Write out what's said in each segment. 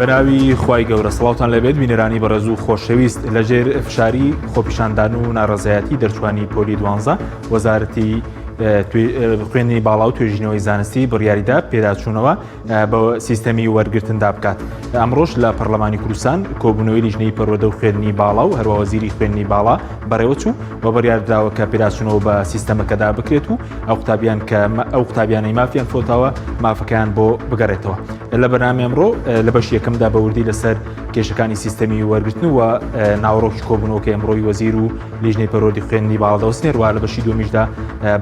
بەناوی خوای گەورە سڵاوتان لەبێت بینەرانی بەڕێز و خۆشەویست لەژێر فشاری خۆپیشاندان و ناڕەزایەتی دەرچوانی پۆلی 12 وەزارەتی خوێندنی باڵا و توێژینەوەی زانستی بڕیاریدا پێداچوونەوە بە سیستەمی وەرگرتندا بکات. ئەمڕۆژ لە پەرلەمانی کوردستان کۆبوونەوەی لیژنەی پەروەردە و خوێندنی باڵا و هەروە وەزیری خوێندنی باڵا بەڕێوە چوو و بڕیاردراوە کە پێداچوونەوە بە سیستەمەکەدا بکرێت و ئەو قوتابیانەی مافیان فۆتاوە مافەکەیان بۆ بگەڕێتەوە. لە بەرنامەی ئەمڕۆ لە بەش یەکەمدا بەوردی لەسەر کێشەکانی سیستەمی وەرگرتن و ناوەڕۆکی کۆبوونەوەکە ئەمڕۆی وەزیر و لیژنەی پەروەردەی خوێندنی باڵا دەوەستێت و لە بەشی دووەمیشدا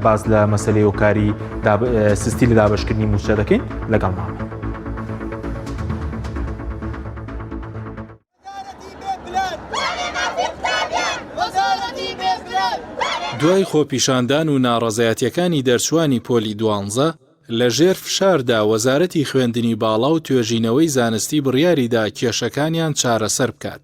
باز لە مەسەلەی هۆکاری سستی لە دابەشکردنی موچە دەکەین لەگەڵمان. دوای خۆپیشاندان و ناڕەزایەتیەکانی دەرچوانی پۆلی 12 لە ژێر فشاردا وەزارەتی خوێندنی باڵا و توێژینەوەی زانستی بڕیاریدا کێشەکانیان چارەسەر بکات.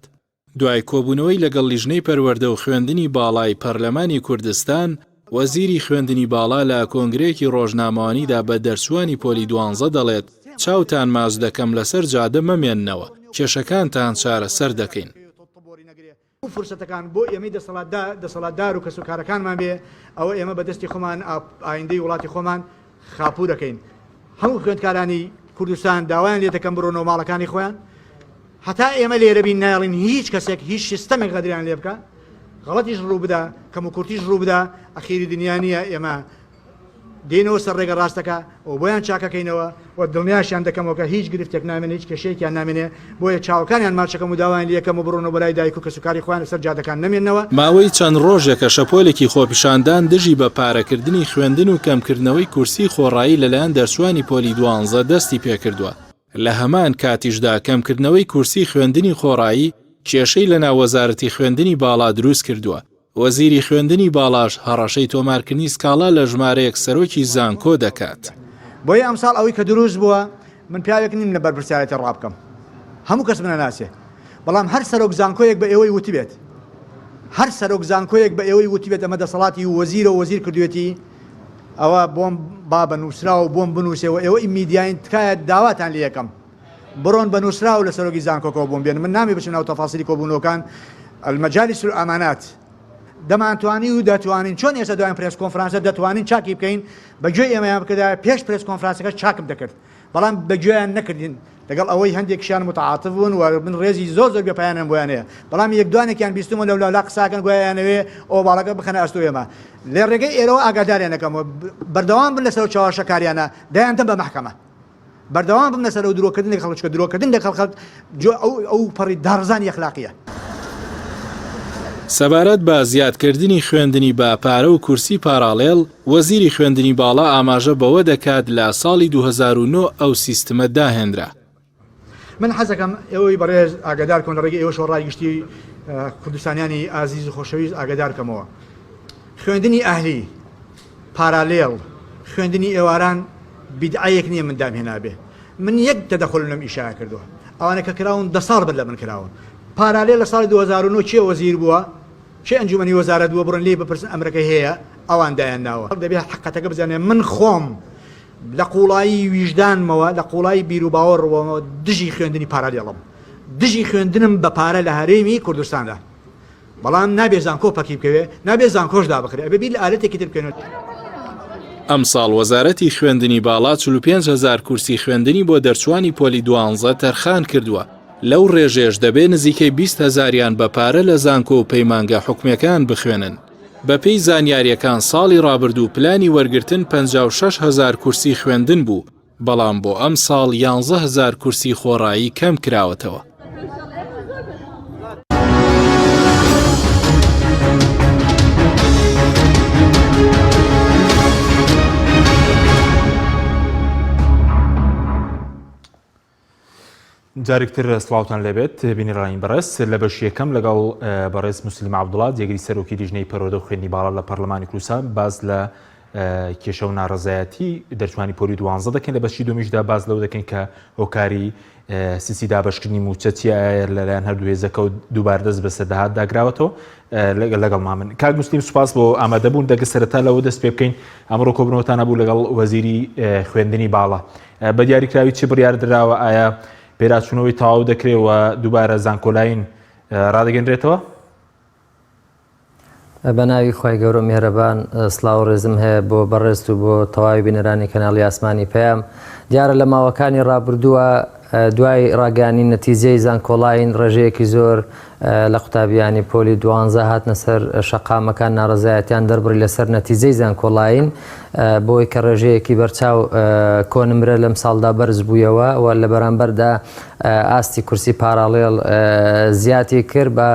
دوای کۆبوونەوەی لەگەڵ لیژنەی پەروەردە و خوێندنی باڵای پەرلەمانی کوردستان، وەزیری خوێندنی باڵا لە کۆنگرێکی ڕۆژنامەوانیدا بە دەرچوانی پۆلی 12 دەڵێت چاوتان ماز دەکەم لەسەر جادە مەمێننەوە، کێشەکانتان چارەسەر دەکەین. فرسەتەکان بۆ ئێمەی دەسەڵاتدار و کەسوکارەکانمان بێ ئەوە ئێمە بەدەستی خۆمان ئایندەی وڵاتی خۆمان خاپوو دەکەین. هەموو خوێندکارانی کوردستان داوایان لێ دەکەم بڕۆنەوە ماڵەکانی خۆیان، هەتا ئێمە لێرە بین ناڵین هیچ کەسێک هیچ سیستەمێک غەدریان لێ بکە، غەڵەتیش ڕوو بدا، کەم و کورتیش ڕوو بدا، ئەخیری دنیا نییە ئێمە دێنەوە سەر ڕێگە ڕاستەکە و بۆیان چاکەکەینەوە و دڵنیاشیان دەکەمەوە کە هیچ گرفتێک نامێنێ، هیچ کێشەیەکیان نامێنێ، بۆیە چاوەکانیان ماچەکەم و داوایان لێ یەکەم و بڕۆنەوە بەلای دایک و کەسوکاری خۆیان لەسەر جادەکان نەمێننەوە. ماوەی چەند ڕۆژێکە شەپۆلێکی خۆپیشاندان دژی بە پارەکردنی خوێندن و کەمکردنەوەی کورسی خۆڕایی لەلایەن دەرچوانی پۆلی 12 دەستی پێکردووە. لە هەمان کاتیشدا کەمکردنەوەی کورسی خوێندنی خۆڕایی کێشەی لە ناوەزارەتی خوێندنی باڵا دروست کردووە. وەزیری خوێندنی باڵاش هەڕەشەی تۆمارکردنی سکاڵا لە ژمارەیەک سەرۆکی زانکۆ دەکات. بۆیە ئەمساڵ ئەوەی کە دروست بووە من پیاوێک نیم لە بەرپرسیارەتی ڕابکەم، هەموو کەس منە ناسێ، بەڵام هەر سەرۆک زانکۆیەک بە ئێوەی وتی بێت، هەر سەرۆک زانکۆیەک بە ئێوەی وتی بێت ئەمە دەسەڵاتی وەزیرە و وەزیر کردوێتی ئەوە بۆم با بەنووسرا و بۆم بنووسێەوە ئێوە میدیاین تکایە داواتان لێ یەکەم بڕۆن بەنووسرا و لە سەرۆکی زانکۆکەوە بۆم بێن، من نامی بچم ناو تەفاسیلی کۆبوونەوەکان المەجالیس الئامانات دەمانتوانی و دەتوانین چۆن ئێستا دوایین پرێس کۆنفرانسە دەتوانین چاکی بکەین بەگوێ ئێمەیان بکردا پێش پرێس کۆنفرانسەکە چاکم دەکرد، بەڵام بەگوێیان نەکردین لەگەڵ ئەوەی هەندێکشیان متعاتف بوون و من ڕێزی زۆر بێپایانم بۆیانەیە، بەڵام یەکدوانێکیان بیستمە لەولا قساکەن گویانەوێ ئەو باڵەکە بخەنە ئەستۆ ئێمە لێ ڕێگەی ئێرەوە ئاگاداریان دەکەمەوە بەردەوام بن لەسەر چاوەشەکاریانە دایاندەم بە محکەمە، بەردەوام بن لەسەر درۆکردنی خەڵک درۆکردن لە خەڵک ئەو پەڕی دارزانی ئەخلاقیە. سەبارەت بە زیادکردنی خوێندنی بە پارە و کورسی پاراڵێڵ، وەزیری خوێندنی باڵا ئاماژە بەوە دەکات لە ساڵی 2009 ئەو سیستمە داهێنرا. من حەزەکەم ئێوەی بەڕێز ئاگادار کۆن لە ڕێگەی ئێوە شۆڕای گشتی کوردستانیانی ئازیز و خۆشەویست ئاگادار کەمەوە. خوێندنی ئەهلی پارالێڵ خوێندنی ئێواران بیدعەیەک نییە من دامهێنابێ، من یەک تەدەخل لەم ئیشایا کردووە، ئەوانە کە کراون 10 ساڵ بەر لە من کراون. پارالێل لە ساڵی 2009 چێ وەزیر بووە، چێ ئەنجومەنی وەزارەت بووە، بڕۆن لێ بپرسن ئەمریکا هەیە ئەوان دایانناوە. دەبێت حقەتەکە بزانێ من خۆم لە قوڵایی ویژدانمەوە لە قوڵایی بیر و باوەڕەوە دژی خوێندنی پارالێڵم، دژی خوێندنم بە پارە لە هەرێمی کوردستاندا، بەڵام نابێ زانکۆ پەکی بکەوێ، نابێ زانکۆش دابخرێ، ئەبێ بیر لە ئالەتێکی تر بکەنێت. ئەمساڵ وەزارەتی خوێندنی باڵا 45,000 کورسی خوێندنی بۆ دەرچوانی پۆلی 12 تەرخان کردووە. لەو ڕێژێش دەبێ نزیکەی 20,000یان بە پارە لە زانکۆ و پەیمانگە حکومەکان بخوێنن. بەپێی زانیاریەکان ساڵی ڕابردوو پلانی وەرگرتن 56,000 کورسی خوێندن بوو، بەڵام بۆ ئەم ساڵ 11,000 کورسی خۆڕایی کەم کراوەتەوە. جارێکتر سڵاوتان لەبێت بینەرانی بەڕێز لە بەش یەکەم لەگەڵ بەڕێز موسلیم عەبدوڵڵا جێگیری سەرۆکی لیژنەی پەروەردە و خوێندنی باڵا لە پەرلەمانی کوردستان باز لە کێشە و ناڕەزایەتی دەرچوانی پۆلی 12 دەکەین، لە بەشی دومیشدا باز لەو دەکەین کە هۆکاری سیسی دابەشکردنی موچەتیە لەلایەن هەردوو هێزەکە و دووبارە دەست بە سەردەهات داگراوەتەوە لەگەڵ من. کاک موسلیم سوپاس بۆ ئامادەبوون دەگە سەرەتا لەوە دەست پێ بکەین ئەمڕۆ کۆبنەوەتان هەبوو لەگەڵ وەزیری خوێندنی باڵا بە دیاریکراوی چی بڕیار دراوە، ئایا پێداچوونەوەی تەواو دەکرێت و دووبارە زانکۆلاین ڕادەگەنرێتەوە؟ بە ناوی خی گەورە میهرەبان سڵاو ڕێزم هەیە بۆ بەڕێست و بۆ تەواوی بینەرانی کەناڵی ئاسمانی پێم دیارە لە ماوەکانی ڕابردووە دوای ڕاگەانی نەتیجەی زانکۆلاین ڕێژەیەکی زۆر لە قوتابیانی پۆلی 12 هاتنە سەر شەقامەکان ناڕزایەتیان دەربڕی لەسەر نەتیجەی زانکۆلاین بۆی کە ڕێژەیەکی بەرچاو کۆنمرە لەم ساڵدا بەرز بوویەوە و لە بەرامبەردا ئاستی کورسی پاراڵێڵ زیاتی کرد بە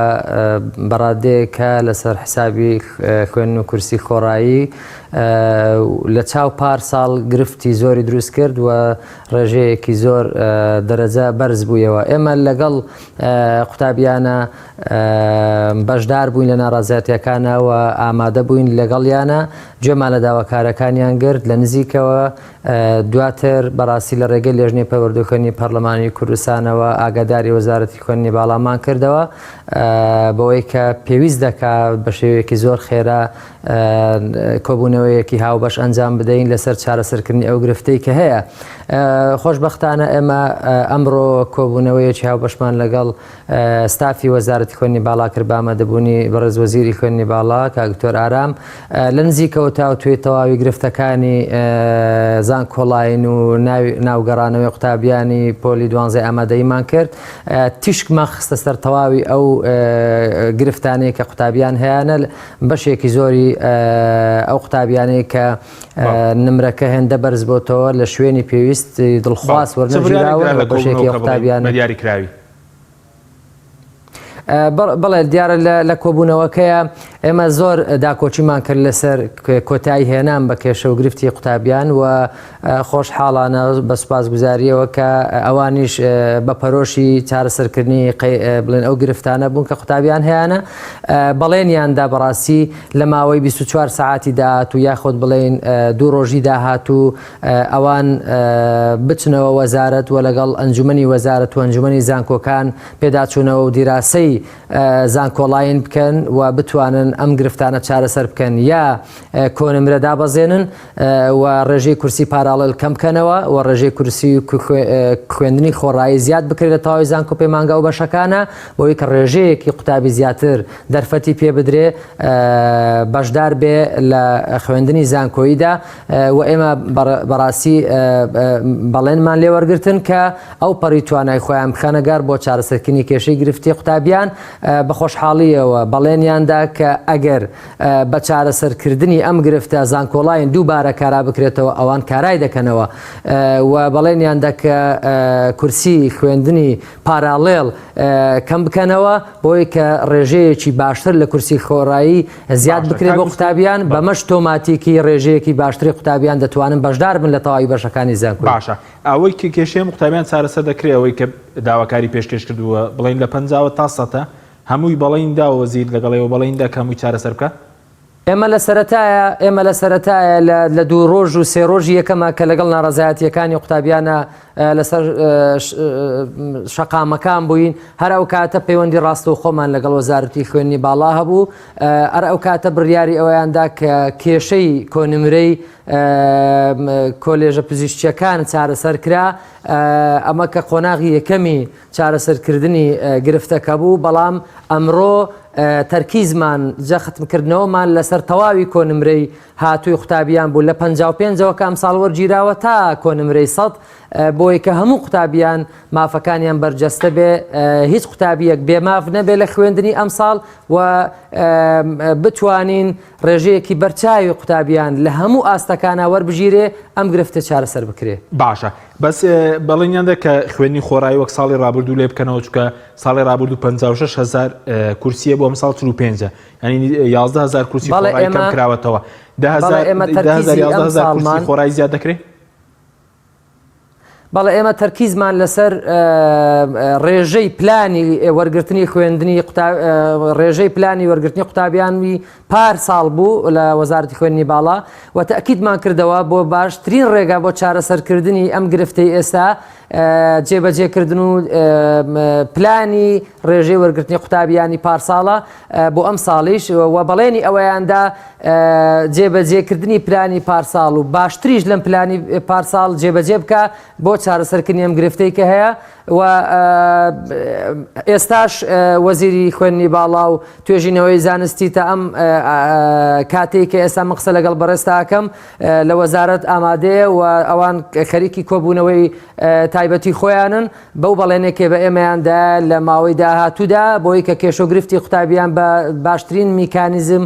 بەڕادەیەکە لەسەر حسابی خوێن و کورسی خۆڕایی لە چاو پار ساڵ گرفتی زۆری دروست کرد و ڕێژەیەکی زۆر دەرەجە بەرز بوویەوە. ئێمە لەگەڵ قوتابیانە بەشدار بووین لە ناڕازایەتیەکانەوە ئامادە بووین لەگەڵیانە گوێمان لە داواکارەکانیان گرت لە نزیکەوە دواتر بەڕاستی لە ڕێگەی لێژنەی پەروەردەکردنی پەرلەمانی کوردستانەوە ئاگاداری وەزارەتی خوێندنی باڵامان کردەوە بەوەی کە پێویست دەکات بە شێوەیەکی زۆر خێرا کۆبوونەوەیەکی هاوبەش ئەنجام بدەین لەسەر چارەسەرکردنی ئەو گرفتەی کە هەیە. خۆشبەختانە ئێمە ئەمڕۆ کۆبوونەوەیەکی هاوبەشمان لەگەڵ ستافی وەزارەتی خوێندنی باڵا کرد بە ئامادەبوونی بەڕێز وەزیری خوێندنی باڵا کاکتۆر ئارام لە نزیکەوە تا توێ تەواوی گرفتەکانی زانکۆلاین و ناوگەڕانەوەی قوتابیانی پۆلی 12 ئامادەیمان کرد تیشکمە خستە سەر تەواوی ئەو گرفتانەی کە قوتابیان هەیەە بەشێکی زۆری ئەو قوتابیانەی کە نمرەکە هێندە بەرز بۆتەوە لە شوێنی پێویست دڵخواست وەرنەگیراوە لە بەشێکی قوتابیان دیاریکراوی. بەڵێ دیارە لە کۆبوونەوەکەیە ئێمە زۆر داکۆچیمان کرد لەسەر کۆتایی هێنان بە کێشە و گرفتی قوتابیان و خۆشحاڵانە بە سوپاسگوزاریەوە کە ئەوانیش بە پەرۆشی چارەسەرکردنی بڵێن ئەو گرفتانە بوون کە قوتابیان هەیەە بەڵێنیاندا بەڕاستی لە ماوەی 24 ساعتی داهات و یاخۆت بڵێن 2 ڕۆژی داهات و ئەوان بچنەوە وەزارەت و لەگەڵ ئەنجومەنی وەزارەت و ئەنجومەنی زانکۆکان پێداچوونەوە و دیراسەی زانکۆلاین بکەن و بتوانن ئەم گرفتانە چارەسەر بکەن یا کۆنمرە دابەزێنن و ڕێژەی کورسی پاراڵێل کەم بکەنەوە و ڕێژەی کورسی خوێندنی خۆڕایی زیاد بکرێت لە تەواوی زانکۆ پەیمانگا و بەشەکانە بۆی کە ڕێژەیەکی قوتابی زیاتر دەرفەتی پێ بدرێ بەشدار بێ لە خوێندنی زانکۆییدا و ئێمە بەڕاستی بەڵێنمان لێ وەرگرتن کە ئەو پەڕی توانای خۆیان بخەنەگار بۆ چارەسەرکردنی کێشەی گرفتی قوتابیان بە خۆشحاڵیەوە بەڵێنیاندا کە ئەگەر بە چارەسەرکردنی ئەم گرفتە زانکۆلاین دووبارە کارا بکرێتەوە ئەوان کارای دەکەنەوە و بەڵێنیاندا کە کورسی خوێندنی پاراڵێڵ کەم بکەنەوە بۆی کە ڕێژەیەکی باشتر لە کورسی خۆڕایی زیاد بکرێت بۆ قوتابیان بەمەش تۆماتیکی ڕێژەیەکی باشتری قوتابیان دەتوانن بەشدار بن لە تەواوی بەشەکانی زانکۆی. باشە ئەوەی کە کێشەیە قوتابیان چارەسەر دەکرێت ئەوەی کە داواکاری پێشکەش کردووە بڵین لە 50 تا 100 هەمووی بەڵێندا وەزیر لەگەڵەوە بەڵێندا کە هەمووی چارەسەر بکە. ئێمە لە سەرەتایە لە 2 ڕۆژ و 3 ڕۆژی یەکەمە کە لەگەڵ ناڕەزایەتیەکانی قوتابیانە لەسەر شەقامەکان بووین هەر ئەو کاتە پەیوەندی ڕاستە و خۆمان لەگەڵ وەزارەتی خوێندنی باڵا هەبوو هەر ئەو کاتە بڕیاری ئەوەیاندا کە کێشەی کۆنمرەی کۆلێژە پزیشکیەکان چارەسەر کرا ئەمە کە قۆناغی یەکەمی چارەسەرکردنی گرفتەکە بوو بەڵام ئەمڕۆ تەرکیزمان جەختمکردنەوەمان لەسەر تەواوی کۆنمرەی هاتووی قوتابیان بوو لە 55ەوە کە ئەمساڵ وەرگیراوە تا کۆنمرەی 100 بۆی کە هەموو قوتابیان مافەکانیان بەرجەستە بێ هیچ قوتابیەک بێماف نەبێ لە خوێندنی ئەمساڵ و بتوانین ڕێژەیەکی بەرچاوی قوتابیان لە هەموو ئاستەکانە وەربژیرێ ئەم گرفتە چارەسەر بکرێ. باشە بەس بەڵێنیاندا کە خوێندنی خۆڕایی وەک ساڵی ڕابردوو لێ بکەنەوە چکە ساڵی ڕابردوو 56,000 کورسیە بۆ ئەم ساڵ 45 ینی 11,000 کورسی خۆڕایی کەم کراوەتەوە 10,000 کورسی خۆڕایی زیاد دەکرێت. بەڵێ ئێمە تەرکیزمان لەسەر ڕێژەی پلانی وەرگرتنی خوێندنی ڕێژەی پلانی وەرگرتنی قوتابیانی پار ساڵ بوو لە وەزارەتی خوێندنی باڵا و تەئکیدمان کردەوە بۆ باشترین ڕێگا بۆ چارەسەرکردنی ئەم گرفتەی ئێستا جێبەجێکردن و پلانی ڕێژەی وەرگرتنی قوتابیانی پارساڵە بۆ ئەم ساڵیش و بەڵێنی ئەوەیاندا جێبەجێکردنی پلانی پارساڵ و باشتریش لەم پلانی پارساڵ جێبەجێ بکە بۆ چارەسەرکردنی ئەم گرفتەی کە هەیە و ئێستاش وەزیری خوێندنی باڵا و توێژینەوەی زانستی تا ئەم کاتێک کە ئێستا من قسە لەگەڵ بەڕێستاکەم لە وەزارەت ئامادەیە و ئەوان خەریکی کۆبوونەوەی تایبەتی خۆیانن بەو بەڵێنێکێ بە ئێمەیاندا لە ماوەی داهاتوودا بۆی کە کێشەگرفتی قوتابیان بە باشترین میکانیزم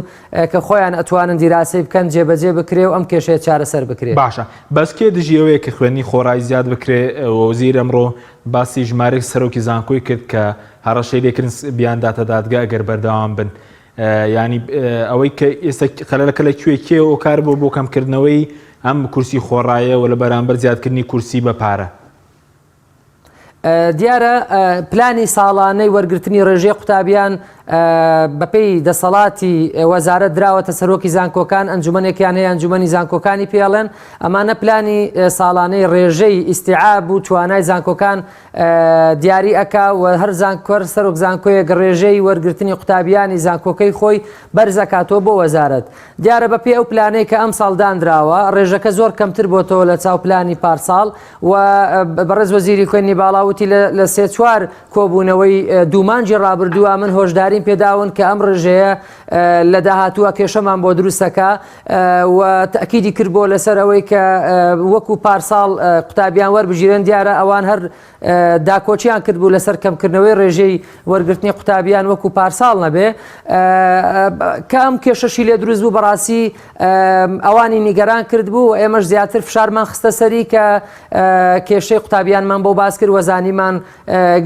کە خۆیان ئەتوانن دیراسی بکەن جێبەجێ بکرێ و ئەم کێشەیە چارەسەر بکرێت. باشە بەس کێ دژیەوەیە کە خوێنی خۆڕایی زیاد بکرێ وەزیر ئەمڕۆ باسی ژمارەی سەرۆکی زانکۆی کرد کە هەڕەشەی لێکردن بیانداتە دادگا ئەگەر بەردەوام بن ینی ئەوەی کە ئێستا خەلەکە لەکوێ کێەوە کار بۆ کەمکردنەوەی ئەم کورسی خۆڕایە و لە بەرامبەر زیادکردنی کورسی بە پارە. دیارە پلانی ساڵانەی وەرگرتنی ڕێژەی قوتابیان بەپێی دەسەڵاتی وەزارەت دراوەتە سەرۆکی زانکۆکان ئەنجومەنێکیان هەیە ئەنجومەنی زانکۆکانی پێڵێن ئەمانە پلانی ساڵانەی ڕێژەی ئیستیعاب و توانای زانکۆکان دیاری ئەکا و هەر زانکۆر سەرۆک زانکۆیەک ڕێژەی وەرگرتنی قوتابیانی زانکۆکەی خۆی بەرزەکاتەوە بۆ وەزارەت. دیارە بەپێی ئەو پلانەی کە ئەم ساڵدانراوە ڕێژەکە زۆر کەمتر بۆتەوە لە چاو پلانی پارساڵ و بەڕێز وەزیری خوێندنی باڵاوتی لە سێ چوار کۆبوونەوەی دوومانجی ڕابردووە من هۆشداری پێداون کە ئەم ڕژەیە لە داهاتووە کێشەمان بۆ دروستەکە و تەکیدی کرد بۆ لەسەر ئەوەی کە وەکو پارساڵ قوتابیان وەربژیرن دیارە ئەوان هەر داکۆچیان کرد بوو لەسەر کەمکردنەوەی ڕێژەی وەرگرتنی قوتابیان وەکو پارساڵ نەبێ کە ئەم کێشەشی لێ دروست بوو بەڕاستی ئەوانی نیگەران کرد بوو ئێمەش زیاتر فشارمان خستە سەری کە کێشەی قوتابیانمان بۆ باس کرد وەزانیمان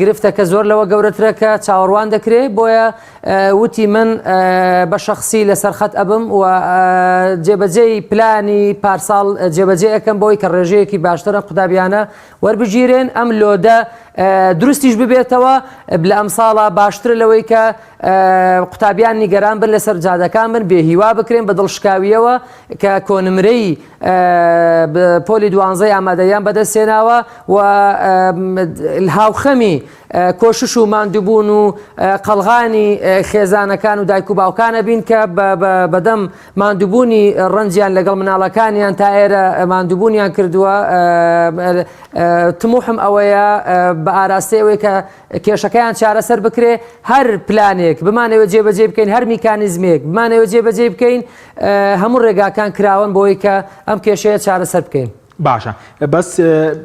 گرفتە کە زۆر لەوە گەورەترە کە چاوەڕوان دەکرێت بۆیە وتی من بە شخصی لەسەر خەت ئەبم و جێبەجێی پلانی پارساڵ جێبەجێ ئەەکەم بۆی کە ڕێژەیەکی باشترە قوتابیانە وەربژیرێن ئەم لۆدە دروستیش ببێتەوە لە ئەم ساڵە باشتر لەوەی کە قوتابیان نیگەران بن لەسەر جادەکان بن بێهیوا بکرێن بە دڵشکاویەوە کە کۆنمرەی پۆلی 12 ئامادەیان بەدەستێناوە و هاوخەمی کۆشش و ماندووبوون و قەڵغانی خێزانەکان و دایک و باوکانە بین کە بەدەم ماندووبوونی ڕەنجیان لەگەڵ مناڵەکانیان تا ئێرە ماندووبوونیان کردووە تموحم ئەوەیە بە ئاراستەیەوەی کە کێشەکەیان چارەسەر بکرێ هەر پلانێک بمانەوە جێبەجێ بکەین هەر میکانیزمێک بمانەوە جێبەجێ بکەین هەموو ڕێگاکان کراون بۆی کە ئەم کێشەیە چارەسەر بکەین. باشە بەس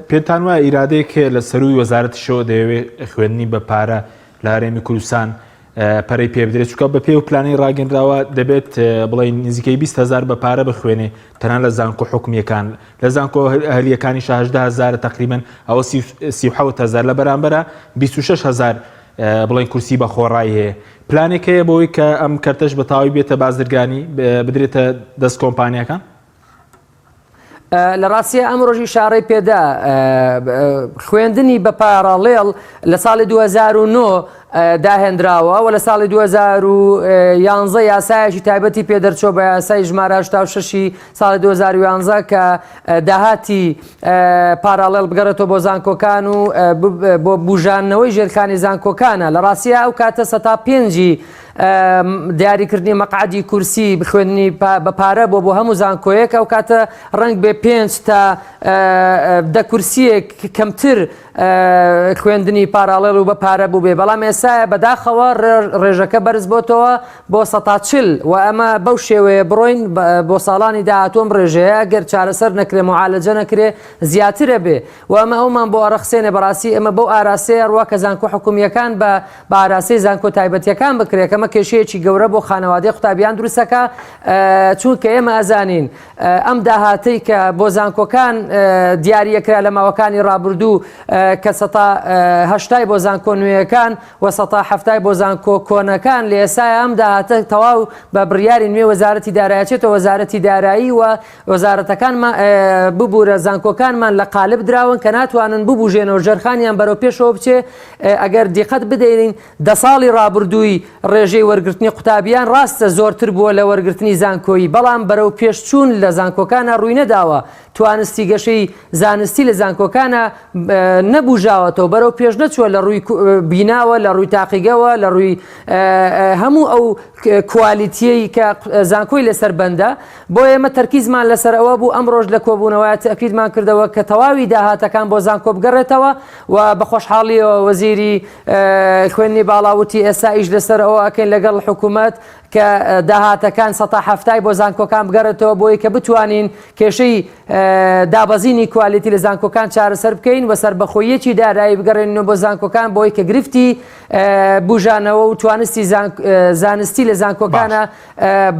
پێتان وایە ئیرادەیەک لە سەروی وەزارەتیشەوە دەیەوێت خوێندنی بە پارە لە هەرێمی کوردستان پەرەی پێ بدرێت چکە بە پێ و پلانەی ڕاگەنراوە دەبێت بڵێن نزیکەی 20,000 بە پارە بخوێنێ تەنان لە زانکۆ حکومیەکان لە زانکۆ هەلیەکانی 18,000 تقریبن ئەوە 37,000 لە بەرامبەرە 26,000 بڵێن کورسی بە خۆڕایی هەیە پلانێک هەیە بۆی کە ئەم کەرتەش بە تاوی بێتە بازرگانی بدرێتە دەست کۆمپانیەکان. لە ڕاستیە ئەم ڕۆژی شارەی پێدا خوێندنی بە پارەڵێڵ لە ساڵی 2009 داهێنراوە و لە ساڵی 2011 یاسایەکی تایبەتی پێدەرچۆ بە یاسای ژمارە 86 ساڵی 2011 کە داهاتی پارەڵێڵ بگەڕێتەوە بۆ زانکۆکان و بۆ بژانەوەی ژێرخانی زانکۆکانە لە ڕاستیە ئەو کاتە سەتا پێنجی دیاریکردنی مەقعدی کورسی بخوێننی بە پارە بۆ هەموو زانکۆیەک ئەو کاتە ڕنگ بێ 5 تا 10 کورسیەک کەمتر خوێندنی پارەڵێڵ و بە پارە بوو بێ بەڵام ئێسایە بەداخەوە ڕێژەکە بەرز بۆتەوە بۆ 140 و ئەمە بەو شێوەیە بڕۆین بۆ ساڵانی داهاتووم ڕێژەیە گەر چارەسەر نەکرێ معالەجە نەکرێ زیاترە بێ و ئەمە ئەومان بۆ ئەڕەخسێنێ بەڕاستی ئەمە بەو ئاراسەیە ڕوا کە زانکۆ حکومیەکان بە ئاراسەی زانکۆ تایبەتیەکان بکرێت ئەمە کێشەیەکی گەورە بۆ خانەوادەی قوتابیان دروستەکە چونکە ئێمە ئەزانین ئەم داهاتەی کە بۆ زانکۆکان دیاریەکرا لە ماوەکانی ڕابردوو کە 180 بۆ زانکۆ نوێیەکان و 170 بۆ زانکۆ کۆنەکان لە ئێسایە ئەم داهاتە تەواو بە بڕیاری نوێ وەزارەتی دارایەتێتەوە وەزارەتی دارایی و وەزارەتەکانمان ببوورە زانکۆکانمان لە قالب دراون کە ناتوانن ببوژێنەوە ژێرخانیان بەرەو پێشەوە بچێ ئەگەر دیقەت بدەین 10 ساڵی ڕابردووی ڕێژەی وەرگرتنی قوتابیان ڕاستە زۆرتر بووە لە وەرگرتنی زانکۆیی بەڵام بەرەو پێشچوون لە زانکۆکانە ڕووی نەداوە توانستی گەشەی زانستی لە زانکۆکانە نەبوژاوەتەوە بەرەو پێش نەچووە لە ڕووی بیناوە لە ڕووی تاقیگەوە لە ڕووی هەموو ئەو کوالیتیی کە زانکۆی لەسەر بەندە بۆ ئێمە تەرکیزمان لەسەر ئەوە بوو ئەم ڕۆژ لە کۆبوونەوەی تەکیدمان کردەوە کە تەواوی داهاتەکان بۆ زانکۆ بگەڕێتەوە و بە خۆشحاڵیەوە وەزیری خوێندنی باڵاوتی ئێستا ئیش لەسەر ئەوە ئەکەین لەگەڵ حکوومەت کە داهاتەکان 170 بۆ زانکۆکان بگەڕێتەوە بۆی کە بتوانین کێشەی دابەزینی کوالیتی لە زانکۆکان چارەسەر بکەین و سەربەخۆیەکی دارایی بگەڕێنەوە بۆ زانکۆکان بۆی کە گرفتی بژانەوە و توانستی زانستی لە زانکۆکانە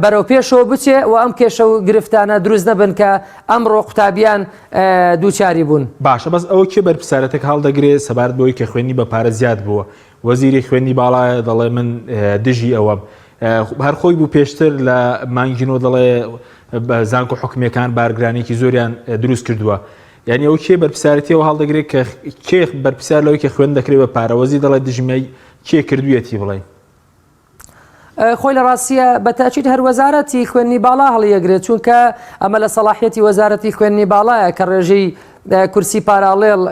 بەرەو پێشەوە بچێ و ئەم کێشە و گرفتانە دروست نەبن کە ئەمڕۆ قوتابیان دووچاری بوون. باشە بەس ئەوە کێ بەرپرسارەتێک هەڵدەگرێت سەبارەت بۆی کە خوێنی بە پارە زیاد بووە وەزیری خوێنی باڵایە دەڵێ من دژی ئەوەم هەر خۆی بوو پێشتر لە مانگینەوە دەڵێ زانکۆ حکومیەکان بارگرانێکی زۆریان دروست کردووە یعنی ئەو کێ بەرپرسارەتیەوە هەڵدەگرێت کە کێ بەرپرسار لەوەی کە خوێن دەکرێت بە پارەوەزی دەڵێ دژمەی کێ کردوویەتی بڵێ خۆی لە ڕاستیە بەتاچیت هەر وەزارەتی خوێنی باڵا هەڵیەگرێت چونکە ئەمە لە سەلاحیەتی وەزارەتی خوێنی باڵایە کە ڕێژەی کورسی پاراڵێڵ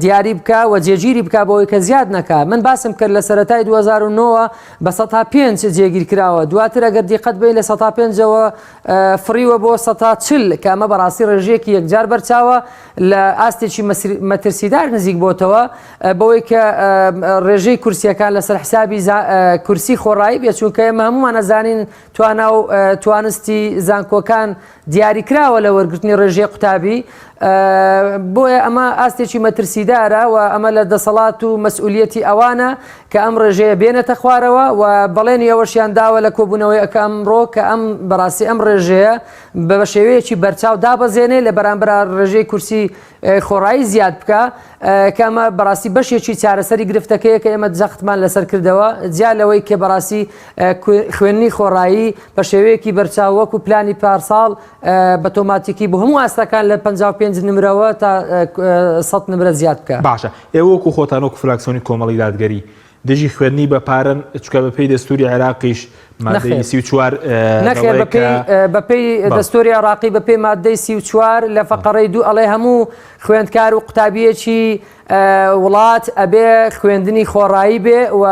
دیاری بکە و جێگیری بکە بۆەوەی کە زیاد نەکە من باسم کرد لە سەرەتای 2009 بە 105 جێگیر کراوە دواتر ئەگەر دیقەت بێ لە 105ەوە فریوە بۆ 140 کە ئەمە بەڕاستی ڕێژەیەکی یەکجار بەرچاوە لە ئاستێکی مەترسیدار نزیک بۆتەوە بەوەی کە ڕێژەی کورسیەکان لەسەر حسابی کورسی خۆڕایی بێت چونکە ئێمە هەمومان ئەزانین توانا و توانستی زانکۆکان دیاریکراوە لە وەرگرتنی ڕێژەی قوتابی بۆیە ئەمە ئاستێکی مەترسیدارە و ئەمە لە دەسەڵات و مەسئولیەتی ئەوانە کە ئەم ڕێژەیە بێنێتە خوارەوە و بەڵێنی ئەوەشیان داوە لە کۆبوونەوەی ئەکە ئەمڕۆ کە ئەم بەڕاستی ئەم ڕێژەیە بە شێوەیەکی بەرچاو دابەزێنێ لە بەرامبەر ڕێژەی کورسی خۆڕایی زیاد بکە کە ئەمە بەڕاستی بەشێکی چارەسەری گرفتەکەیە کە ئێمە جەختمان لەسەر کردەوە جیا لەوەی کە بەڕاستی خوێننی خۆڕایی بە شێوەیەکی بەرچاو وەکو پلانی پارساڵ بە تۆماتیکی بۆ هەموو ئاستەکان لە 55 نمرەوە تا 100 نمرە زیاد بکە. باشە ئێوە وەکو خۆتان وەکو فراکسیۆنی کۆمەڵی دادگەری دژی خوێندنی بە پارەن چکە بەپێی دەستوری عێراقیش مادەی 34 نەخێر بەپێی دەستوری عێراقی بەپێی مادەی 34 لە فەقەڕەی 2 ئەڵێ هەموو خوێندکار و قوتابیەکی وڵات ئەبێ خوێندنی خۆڕایی بێ و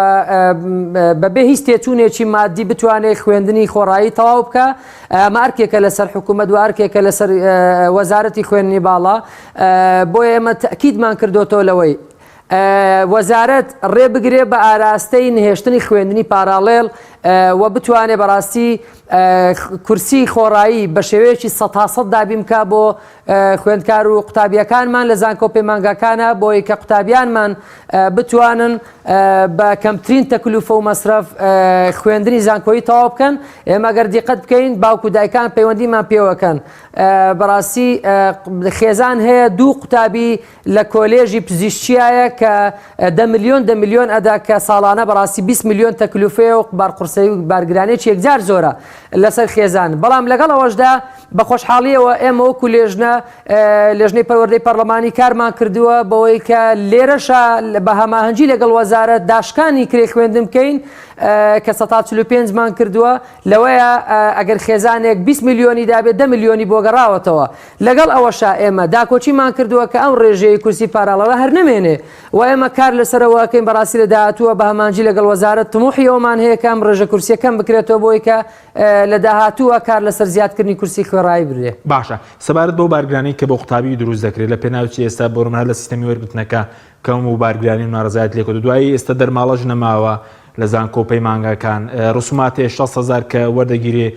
بەبێ هیچ تێچوونێکی مادی بتوانێت خوێندنی خۆڕایی تەواو بکە مارکێکە لەسەر حکوومەت و ئارکێکە لەسەر وەزارەتی خوێندنی باڵا بۆیە ئێمە تەکیدمان کردوتەوە لەوەی وەزارەت ڕێ بگرێ بە ئاراستەی نهێشتنی خوێندنی پاراڵێڵ و بتوانێت بەڕاستی کورسی خۆڕایی بە شێوەیەکی 100% دابین بکە بۆ خوێندکار و قوتابیەکانمان لە زانکۆ پەیمانگەکانە بۆی کە قوتابیانمان بتوانن بە کەمترین تەکلوفە و مەسرەف خوێندنی زانکۆیی تەواو بکەن ئێمە ئەگەر دیقەت بکەین باوکو دایکان پەیوەندیمان پێوەکەن بەڕاستی خێزان هەیە دوو قوتابی لە کۆلێژی پزیشکیایە کە 10 میلیۆن ئەدا کە ساڵانە بەڕاستی 20 میلیۆن تەکلوفەیە و بارقورسەی و بارگرانێکی یەکجار زۆرە لەسەر خێزان بەڵام لەگەڵ ئەوەشدا بە خۆشحاڵیەوە ئێمە وەکو لێژنەی پەروەردەی پەرلەمانی کارمان کردووە بەوەی کە لێرەشە بە هەماهەنگی لەگەڵ وەزارەت داشکانی کرێ خوێندن بکەین کە 145مان کردووە لەوەیە ئەگەر خێزانێک 20 میلیۆنی دابێت 10 میلیۆنی بۆ گەڕاوەتەوە لەگەڵ ئەوەشە ئێمە داکۆچیمان کردووە کە ئەم ڕێژەیە کورسی پاراڵەوە هەر نەمێنێ و ئێمە کار لەسەرەوەکەین بەڕاستی لە داهاتووە بە هەمانجی لەگەڵ وەزارەت تموحیەوەمان هەیە کە ئەم ڕێژە کورسیەکەم بکرێتەوە بۆی کە لە داهاتووە کار لەسەر زیادکردنی کورسی خۆڕایی برێ. باشە سەبارەت بۆ بارگرانی کە بۆ قوتابی دروست دەکرێت لە پێناوچی ئێستا بۆرمە لە سیستەمی وەرگرتنەکە کەم و بارگرانی و ناڕزایەت لێکۆ دوایی ئێستا دەرماڵەش نەماوە لە زانکۆ پەیمانگەکان ڕسوماتی 6,000 کە وەردەگیرێ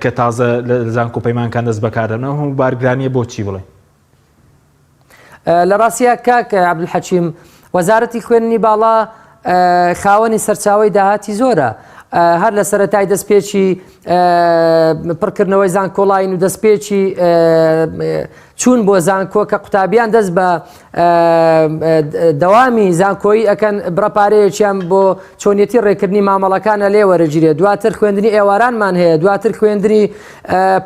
کە تازە لە زانکۆ پەیمانکان دەست بەکاردەنەوە هەموو بارگرانیە بۆچی بڵێ لە ڕاستیە کاک عەبدولحەکیم وەزارەتی خوێندنی باڵا خاوەنی سەرچاوی داهاتی زۆرە هەر لە سەرەتای دەستپێکی پڕکردنەوەی زانکۆڵاین و دەستپێکی چوون بۆ زانکۆ کە قوتابیان دەست بە دەوامی زانکۆیی ئەکەن بڕەپارەیەکیان بۆ چۆنیەتی ڕێکردنی مامەڵەکانە لێ وەرەگیرێت دواتر خوێندنی ئێوارانمان هەیە دواتر خوێندنی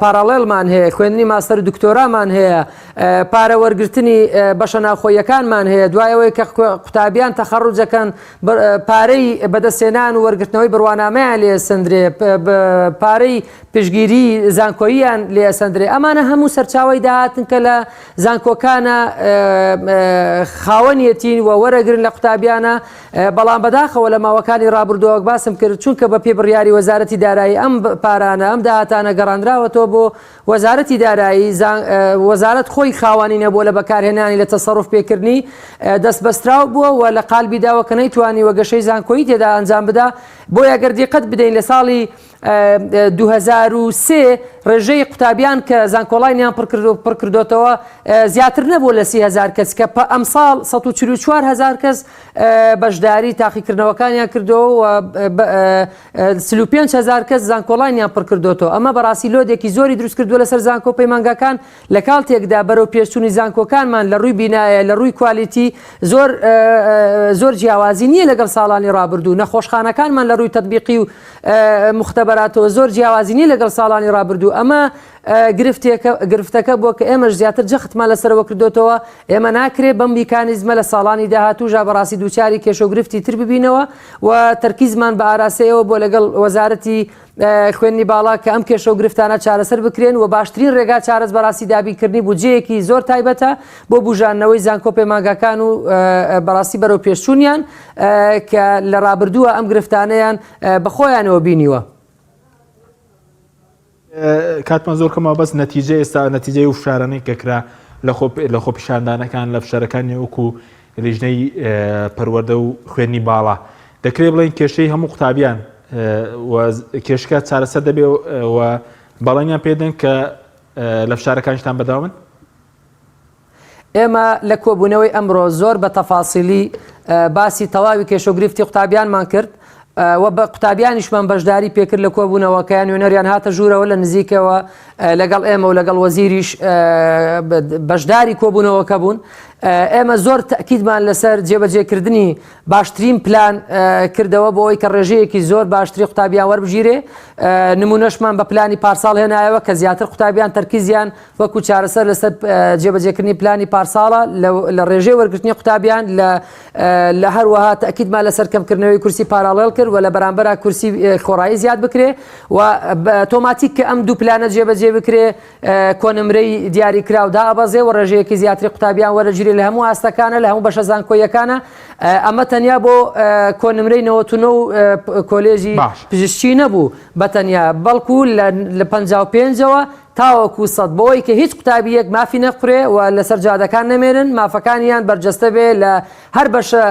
پاراڵێڵمان هەیە خوێندنی ماستەر و دکتۆرامان هەیە پارە وەرگرتنی بەشە ناوخۆیەکانمان هەیە دوایەوەی کە قوتابیان تەخەڕوجەکەن پارەی بەدەستێنان و وەرگرتنەوەی بڕوانامەیان لێ سندرێ پارەی پشگیری زانکۆییان لێ سندرێ ئەمانە هەموو سەرچاوی داهاتن کە لە زانکۆکانە خاوەنیەتین و وەرەگرن لە قوتابیانە بەڵام بەداخەوە لە ماوەکانی ڕابردووە باسم کرد چونکە بە پێ بڕیاری وەزارەتی دارایی ئەم پارانە ئەم داهاتانە گەڕاندراوەتەوە بۆ وەزارەتی دارایی وەزارەت خۆی خاوەنی نەبووە لە بەکارهێنانی لە تەسەڕف پێکردنی دەست بەستراو بووە و لە قالبی داوە کە نەیتوانی وەگەشەی زانکۆیی تێدا ئەنجام بدا بۆ یەگەر دیقەت بدەین لە ساڵی 2023 ڕێژەی قوتابیان کە زانکۆڵینیان پڕ کردوتەوە زیاتر نەبوو لە 30,000 کەس کە ئەم ساڵ 144,000 کەس بەشداری تاقیکردنەوەکانیان کردەوە و 35,000 کەس زانکۆڵینیان پڕ کردوتەوە ئەمە بەڕاستی لۆدێکی زۆری دروست کردووە لەسەر زانکۆ پەیمانگاکان لە کاڵتێکدا بەرەو پێشچوونی زانکۆکانمان لە ڕووی بینایە لە ڕووی کوالیتی زۆر جیاوازی نییە لەگەڵ ساڵانی ڕابردوو نەخۆشخانەکانمان لە ڕووی تەطبیقی و مختبەراتەوە زۆر جیاوازی نییە لەگەڵ ساڵانی ڕابردوو ئەمە گرفتەکە بۆ کە ئێمەش زیاتر جەختمان لەسەرەوە کردوتەوە ئێمە ناکرێت بەم میکانیزمە لە ساڵانی داهاتووژا بەڕاستی دووچاری کێشەوگرفتی تر ببینەوە و تەرکیزمان بە ئاراسەیەوە بۆ لەگەڵ وەزارەتی خوێندنی باڵا کە ئەم کێشەوگرفتانە چارەسەر بکرێن و باشترین ڕێگا چارەس بەڕاستی دابینکردنی بودجەیەکی زۆر تایبەتە بۆ بژانەوەی زانکۆ پەیمانگاکان و بەڕاستی بەرەو پێشچوونیان کە لە ڕابردووە ئەم گرفتانەیان بەخۆیانەوە بینیوە. کاتمان زۆر کەمەوە بەس نەتیجە ئێستا نەتیجەی و فشارانەی کەکرا لە خۆپیشاندانەکان لە فشارەکانی وەکو لیژنەی پەروەردە و خوێندنی باڵا دەکرێت بڵێن کێشەی هەموو قوتابیان کێشکە چارەسەر دەبێ و بەڵێنیان پێدەن کە لە فشارەکانیشتان بەداومن؟ ئێمە لە کۆبوونەوەی ئەمڕۆ زۆر بە تەفاسیلی باسی تەواوی کێشەوگرفتی قوتابیانمان کرد و بە قوتابیانیشمان بەشداری پێکرد لە کۆبوونەوەکەیان وێنەریان هاتە ژوورەوە لە نزیکەوە لەگەڵ ئێمە و لەگەڵ وەزیریش بەشداری کۆبوونەوەکە بوون. ئێمە زۆر تەکیدمان لەسەر جێبەجێکردنی باشترین پلان کردەوە بۆ ئەوەی کە ڕێژەیەکی زۆر باشتری قوتابیان وەربژیرێ نمونەشمان بە پلانی پارساڵ هێنایەوە کە زیاتر قوتابیان تەرکیزیان وەکو چارەسەر لەسەر جێبەجێکردنی پلانی پارساڵە لە ڕێژەی وەرگرتنی قوتابیان لە هەروەها تەکیدمان لەسەر کەمکردنەوەی کورسی پاراڵێل کرد و لە بەرامبەر کورسی خۆڕایی زیاد بکرێ و تۆماتیک کە ئەم دوو پلانە جێبەجێ بکرێ کۆنمرەی دیاریکراو دابەزێ و ڕێژەیەکی زیاتری قوتابیان وەرەگیرێ لە هەموو ئاستەکانە لە هەموو بەشە زانکۆیەکانە ئەمە تەنیا بۆ کۆنمرەی 99 کۆلێژی پزیشکی نەبوو بەتەنیا بەڵکو لە 55ەوە تاوەکو سەد بۆی کە هیچ قوتابیەک مافی نەقڕێ و لەسەر جادەکان نەمێنن مافەکانیان بەرجەستە بێ لە هەر بەشە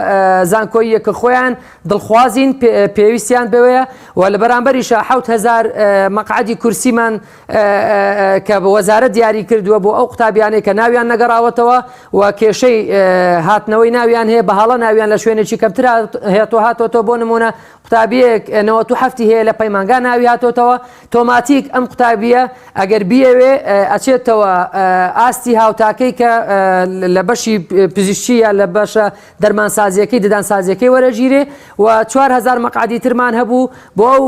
زانکۆییە کە خۆیان دڵخوازین پێویستیان بوەیە و لە بەرامبەریشە 7,000 مەقعدی کورسیمان کە بە وەزارەت دیاری کردووە بۆ ئەو قوتابیانەی کە ناویان نەگەڕاوەتەوە و کێشەی هاتنەوەی ناویان هەیە بەهاڵە ناویان لە شوێنێکی کەمتر هاتۆتەوە بۆ نمونە قوتابیەک 97 هەیە لە پەیمانگا ناوی هاتۆتەوە تۆماتیک ئەم قوتابیە ئەگەر بیەوێ ئەچێتەوە ئاستی هاوتاکەی کە لە بەشی پزیشکی یا لە بەشە دەرمانسازیەکەی ددانسازیەکەی وەرەگیرێ و 4,000 مەقعدی ترمان هەبوو بۆ ئەو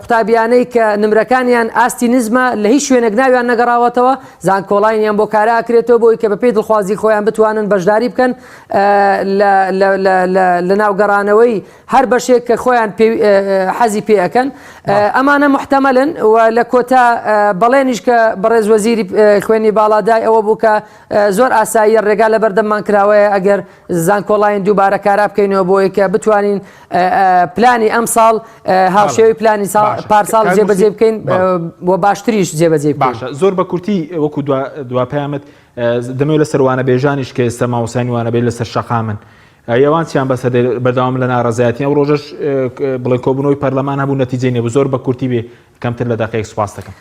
قوتابیانەی کە نمرەکانیان ئاستی نزمە لە هیچ شوێنێک ناویان نەگەڕاوەتەوە زانکۆڵینیان بۆ کاراکرێتەوە بۆی کە بە پێی دڵخوازی خۆیان بتوانن بەشداری بکەن لە ناوگەڕانەوەی هەر بەشێک کە خۆیان حەزی پێەکەن ئەمانە محتەمەلن و لە کۆتا بەڵێنیش کە بەڕێز وەزیری خوێنی باڵادای ئەوە بوو کە زۆر ئاسایی ڕێگا لە بەردەممان کراوەیە ئەگەر زانکۆڵین دووبارە کارا بکەینەوە بۆی کە بتوانین پلانی ئەم ساڵ هاوشێوی پلانی پارساڵ جێبەجێ بکەین بۆ باشتریش جێبەجێ بکەین. باشە زۆر بە کورتی وەکو دواپەیامەت دەمەوێت لەسەر وانە بێژانیش کە ئێستا ماوەسانی وانە بێت لەسەر شەقامن ئەوانچیان بەسەر بەردەوام لە ناڕەزایەتی ئەو ڕۆژەش بڵێن کۆبوونەوەی پەرلەمان هەبوو نەتیجەی نەبوو زۆر بە کورتی بێ کەمتر لە دەقەیەک سوپاس دەکەم.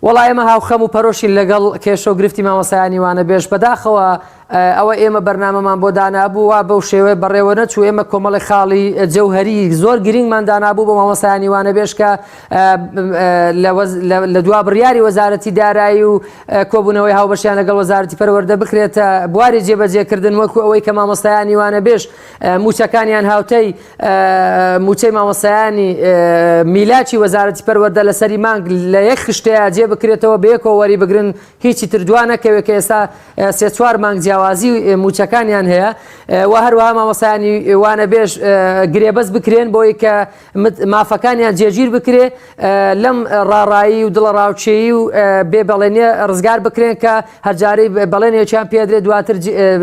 وەڵای ئێمە هاوخەم و پەرۆشی لەگەڵ کێشەوگرفتی مامۆسایانی وانە بێش بەداخەوە ئەوە ئێمە بەرنامەمان بۆ دانابوو وا بەو شێوەیە بەڕێوە نەچوو ئێمە کۆمەڵی خاڵی جەوهەری زۆر گرنگمان دانابوو بۆ مامۆسایانی وانە بێش کە لە دوا بڕیاری وەزارەتی دارایی و کۆبوونەوەی هاوبەشیان لەگەڵ وەزارەتی پەروەردە بکرێتە بواری جێبەجێکردن وەکو ئەوەی کە مامۆستایانی وانە بێش موچەکانیان هاوتەی موچەی مامۆستایانی میلاکی وەزارەتی پەروەردە لەسەری مانگ لە یەک خشتەیە جێ بکرێتەوە بەیەکەوە وەری بگرن هیچی تر دوانەکەوێت کە ئێستا 3-4 مانگ جیاوازی موچەکانیان هەیە و هەروەها مامۆستایانی وانە بێژ گرێبەست بکرێن بۆی کە مافەکانیان جێگیر بکرێ لەم ڕاڕایی و دڵە ڕاوچێیی و بێ بەڵێنێ ڕزگار بکرێن کە هەرجارەی بەڵێنێکیان پێدرێت دواتر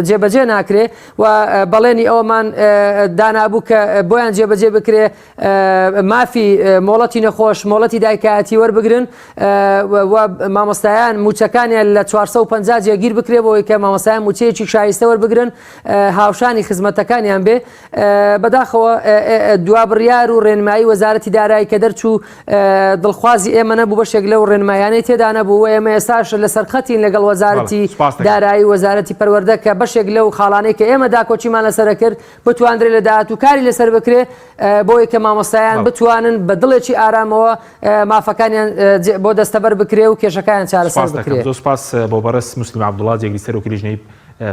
جێبەجێ ناکرێ و بەڵێنی ئەومان دانابوو کە بۆیان جێبەجێ بکرێ مافی مۆڵەتی نەخۆش مۆڵەتی دایکایەتی وەربگرن و مامۆستایان موچەکانیان لە 450 جێگیر بکرێ بۆی کە مامۆستایان موچەیەکی شایستە وەربگرن هاوشانی خزمەتەکانیان بێ بەداخەوە دوابڕیار و ڕێنمایی وەزارەتی دارایی کە دەرچوو دڵخوازی ئێمە نەبوو بەشێک لەو ڕێنمایانەی تێدا نەبوو ئێمە ئێستاش لەسەر خەتین لەگەڵ وەزارەتی دارایی وەزارەتی پەروەردە کە بەشێک لەو خاڵانەی کە ئێمە داکۆچیمان لەسەر کرد بتوانرێت لە داهاتووکاری لەسەر بکرێ بۆی کە مامۆستایان بتوانن بە دڵێکی ئارامەوە مافەکانیان بۆ دەستەبەر بکرێ و کێشەکانیان چارەسەر بکرێ. زۆر سپاس بۆ بەڕست مسلیم عەبدوڵڵا جێگری سەرۆکی لیژنەی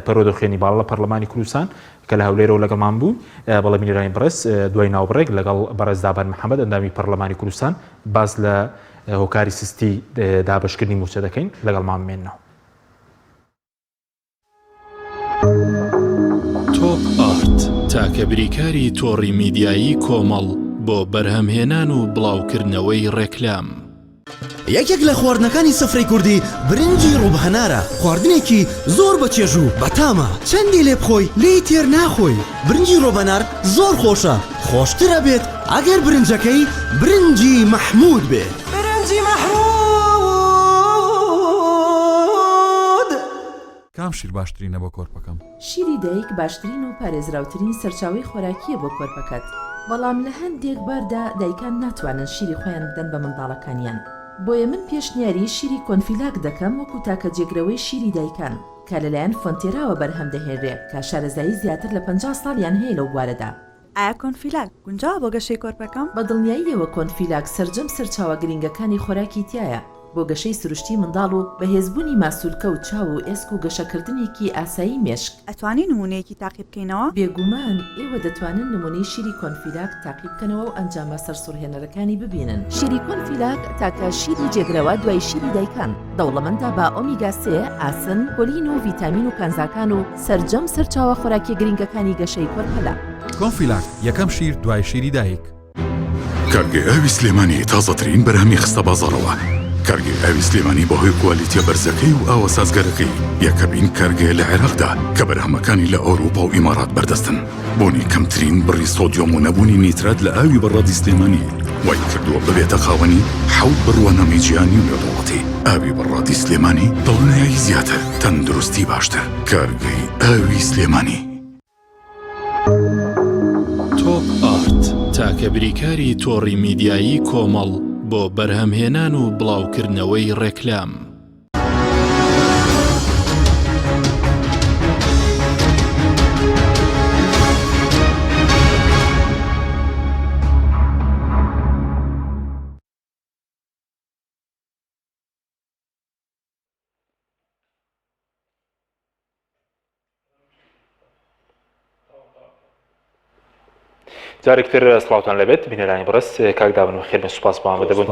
پەروەردەخوێنی باڵا لە پەرلەمانی کوردستان کە لە هەولێرەوە لەگەڵمان بوو بەڵام بینەرانی بەڕست دوای ناوبڕێک لەگەڵ بەڕێز دابان محەممەد ئەندامی پەرلەمانی کوردستان باز لە هۆکاری سستی دابشکردنی موچە دەکەین لەگەڵمان بمێنەوە. تۆپ ئارت تاکە بریکاری تۆڕی میدیایی کۆمەڵ بۆ بەرهەمهێنان و بڵاوکردنەوەی ڕێکلام. یەکێک لە خواردنەکانی سفرەی کوردی برنجی ڕووبهەنارە، خواردنێکی زۆر بەچێژ و بەتامە، چەندی لێ بخۆی لێی تێر ناخۆی. برنجی ڕۆبەنار زۆر خۆشە، خۆشترە بێت ئەگەر برنجەکەی برنجی مەحموود بێت. برنجی مەحموود! کام شیر باشترینە بۆ کۆرپەکەم؟ شیری دایک باشترین و پارێزراوترین سەرچاوی خۆراکیە بۆ کۆرپەکەت، بەڵام لە هەندێک باردا دایکان ناتوانن شیری خۆیان بدەن بە منداڵەکانیان. بۆیە من پێشنیاری شیری کۆنفیلاک دەکەم وەکو تاکە جێگرەوەی شیری دایکان کە لەلایەن فۆنتێراوە بەرهەم دەهێنرێ کە شارەزایی زیاتر لە 50 ساڵیان هەیە لەو بوارەدا. ئایا کۆنفیلاک گونجاوە بۆ گەشەی کۆرپەکەم؟ بە دڵنیاییەوە کۆنفیلاک سەرجەم سەرچاوە گرنگەکانی خۆراکی تایە بۆ گەشەی سروشتی منداڵ و بەهێزبوونی ماسوولکە و چاو و ئێسک و گەشەکردنێکی ئاسایی مێشک. ئەتوانی نمونەیەکی تاقی بکەینەوە؟ بێگومان ئێوە دەتوانن نمونەی شیری کۆنفیلاک تاقی بکەنەوە و ئەنجامە سەرسوڕهێنەرەکانی ببینن. شیری کۆنفیلاک تاکە شیری جێگرەوە دوای شیری دایکان دەوڵەمەندە بە ئۆمیگا 3 ئاسن کۆلین و ڤیتامین و کانزاکان و سەرجەم سەرچاوە خۆراکی گرنگەکانی گەشەی کۆرپەلا. کۆنفیلاک یەکەم شیر دوای شیری دایک. کارگەی ئاوی سلێمانی تازەترین بەرهەمی خستە بازاڕەوە. کارگەی ئاوی سلێمانی بەهۆی کوالیتیە بەرزەکەی و ئاوە سازگەرەکەی یەکەمین کارگەیە لە عێراقدا کە بەرهەمەکانی لە ئەوروپا و ئیمارات بەردەستن. بۆنی کەمترین بڕی سۆدیۆم و نەبوونی نیترات لە ئاوی بەڕادی سلێمانی وای کردووە ببێتە خاوەنی 7 بڕوانەمەی جیهانی و نێودەوڵەتی. ئاوی بەڕادی سلێمانی دڵنیایی زیاتر، تەندروستی باشتر. کارگەی ئاوی سلێمانی. تۆپ ئارت تاکە بریکاری تۆڕی میدیایی کۆمەڵ بۆ بەرهەمهێنان و بڵاوکردنەوەی ڕێکلام. جارێکتر سڵاوتان لەبێت بینەرانی بەڕست کاکدابن و خێرمە سوپاس بەوان دەبوون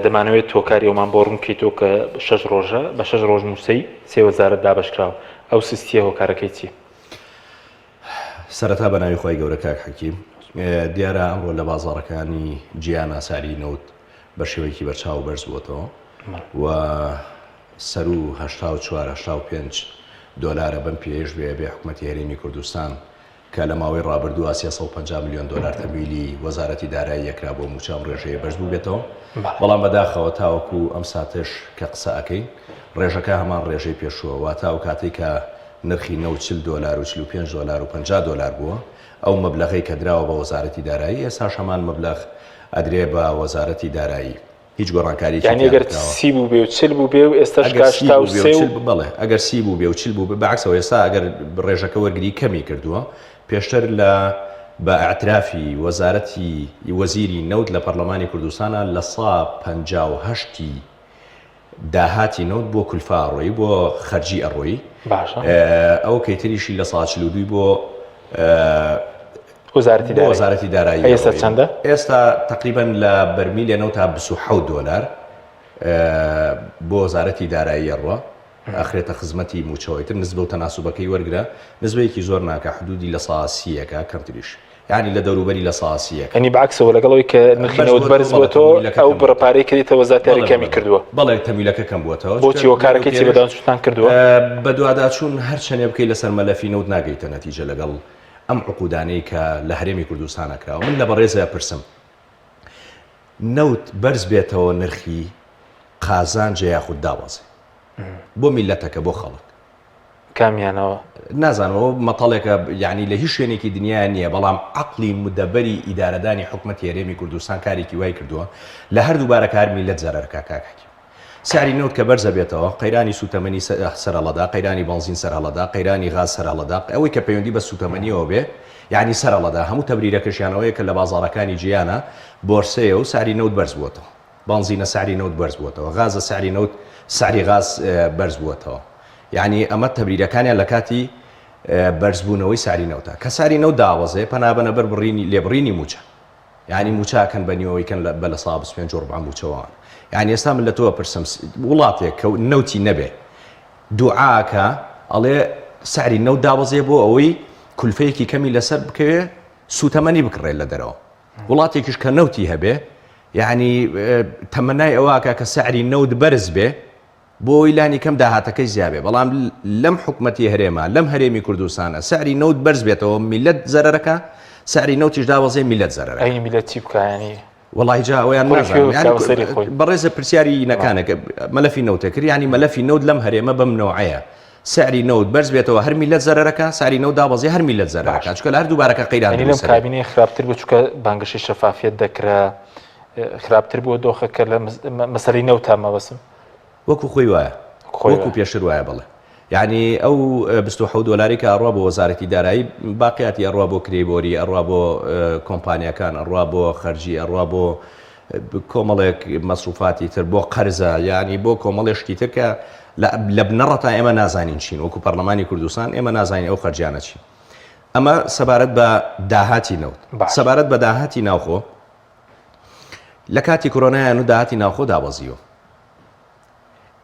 دەمانەوێت تۆکاریەوەمان بۆ ڕوونکەیتەوە کە 6 ڕۆژە بە 6 ڕۆژ نووسەی 3 وەزارەت دابەشکراوە ئەو سستیە هۆکارەکەی چی؟ سەرەتا بە ناوی خۆی گەورە کاک حەکیم دیارە ئەمڕۆ لە بازاڕەکانی گیان ئاساری نەوت بە شێوەیەکی بەرچاو بەرز بووەتەوە و سەر و 84-85 دۆلارە بەم پێش بێ حکوومەتی هەرێمی کوردستان کە لە ماوەی ڕابردووە 350 میلیۆن دلار تەمویلی وەزارەتی دارایی یەکرا بۆ موچەم ڕێژەیە بەرز بوو بێتەوە بەڵام بەداخەوە تاوەکو ئەم ساتش کە قسە ئەەکەین ڕێژەکە هەمان ڕێژەی پێشووە وا تا و کاتێک کە نرخی 40 دلار و 45 دلار و 50 دلار بووە ئەو مەبلەغی کە دراوە بە وەزارەتی دارایی ئێستاش هەمان مەبلەغ ئەدرێ بە وەزارەتی دارایی هیچ گۆڕانکاریی ئەگەر سی بوو بێ و چل بوو بێ و ئێستاش بڵێ ئەگەر سی بوو بێ و چل بوو بەعکسەوە ئێستا ئەگەر ڕێژەکە وەرگری کەمی کردووە پێشتر لە بە ئاعترافی وەزارەتی وەزیری نەوت لە پەرلەمانی کوردستانە لە 158 داهاتی نەوت بۆ کولفا ئەڕۆیی بۆ خەرجی ئەڕۆیی ئەو کەیتریشی لە 142 بۆ وەزارەتی دارایی ئێستا چەندە؟ ئێستا تقریبا لە بەرمیلێنەوە تا 27 دلار بۆ وەزارەتی دارایی ئەڕۆ ئەخرێتە خزمەتی موچەوەیتر نسبە و تەناسوبەکەی وەرگرە نسبەیەکی زۆر ناکە حدودی لە ساسیەکە کەمتریش یعنی لە دەوروبەری لە ساسیەکە ئەنی بەعکسەوە لەگەڵەوەی کە نرخینەوەت بەرز بۆتەوە ئەو بڕەپارەی کردیتەوە زیاتری کەمی کردووە بەڵێ تەمیلەکە کەم بووەتەوە بۆچی وەکارەکەی چی بەدانچوتان کردووە بە دوواداچوون هەر چەندێ بکەی لەسەر مەلەفینەوت ناگەیتە نەتیجە لەگەڵ ئەم عقودانەی کە لە هەرێمی کوردستانە کراوە من لە بەڕێزە پرسم نەوت بەرز بێتەوە نرخی قازانجە یاخود داوازێ بۆ میلەتەکە بۆ خەڵک کامیانەوە نازانەوە مەتەڵێکە یعنی لە هیچ شوێنێکی دنیا نییە بەڵام عقلی مدەبەری ئیدارەدانی حکومەتی هەرێمی کوردستان کارێکی وای کردووە لە هەردوو بارە کار میلەت زەرەرکە کاکاکی سعری نەوت کە بەرزە بێتەوە قەیرانی سوتەمەنی سەرهەڵەدا قەیرانی بەنزین سەرهەڵەدا قەیرانی غاز سەرهەڵەدا ئەوەی کە پەیوەندی بە سوتەمەنیەوە بێ یعنی سەرهەڵەدا هەموو تەبریرەکەشیانەوەیە کە لە بازاڕەکانی جیانە بۆرسەیە و سعری نەوت بەرز بووەتەوە بەنزینە سعری نەوت بەرز بووەتەوە غازە سعری نەوت سعری غاز بەرز بووەتەوە یعنی ئەمە تەبریرەکانیان لە کاتی بەرزبوونەوەی ساری نەوتە کە ساری نەوت داوازێ پەنابەنە بەر لێبڕینی موچە یعنی موچاکەن بەنیەوەیکەن بە لە سا 25 موچەوەوان یعنی ئێستا من لە تۆ پرسم وڵاتێک کە نەوتی نەبێ دوعاکە ئەڵێ ساری نەوت داوازێ بۆ ئەوەی کولفەیەکی کەمی لەسەر بکەوێ سوتەمەنی بکڕێت لە دەرەوە وڵاتێکیش کە نەوتی هەبێ یعنی تەمەنای ئەوواکە کە ساری نەوت بەرز بێ بۆ ئیلانی کەم داهاتەکەی زیابێ بەڵام لەم حکومەتی هەرێمە لەم هەرێمی کوردستانە ساری نەوت بەرز بێتەوە میلەت زەرەرەکە ساری نەوتیش داوازێ میلەت زەرەرە ئەی میلەت چی بکایانی وڵی جا ئەویان بەڕێزە پرسیاری نەکانەکە مەلەفی نەوتە کرد ینی مەلەفی نەوت لەم هەرێمە بەم نەوعەیە ساری نەوت بەرز بێتەوە هەر میلەت زەرەرەکە ساری نەوت داوازێ هەر میلەت زەرەرەکە چکە لە هەردوو بارەکە قەیرانی لەم کابینەی خراپتر بوو چکە بانگەشی شەفافیت دەکرا خراپتر بووە دۆخە کە لە مەسەلەی نەوتان مەبەسم وەکو خۆی وایە وەکو پێشتر وایە بڵێ یعنی ئەو 27 دلاری کە ئەڕوا بۆ وەزارەتی دارایی باقیاتی ئەڕوا بۆ کرێبۆری ئەڕوا بۆ کۆمپانیەکان ئەڕوا بۆ خەرجی ئەڕوا بۆ کۆمەڵێک مەسروفاتی تر بۆ قەرزە ینی بۆ کۆمەڵێشتی تر کە لە بنەڕەتا ئێمە نازانین چین وەکو پەرلەمانی کوردستان ئێمە نازانین ئەو خەرجیانە چین ئەمە سەبارەت بە داهاتی نەوت سەبارەت بە داهاتی ناوخۆ لە کاتی کۆرۆنایان و داهاتی ناوخۆ داوەزیوە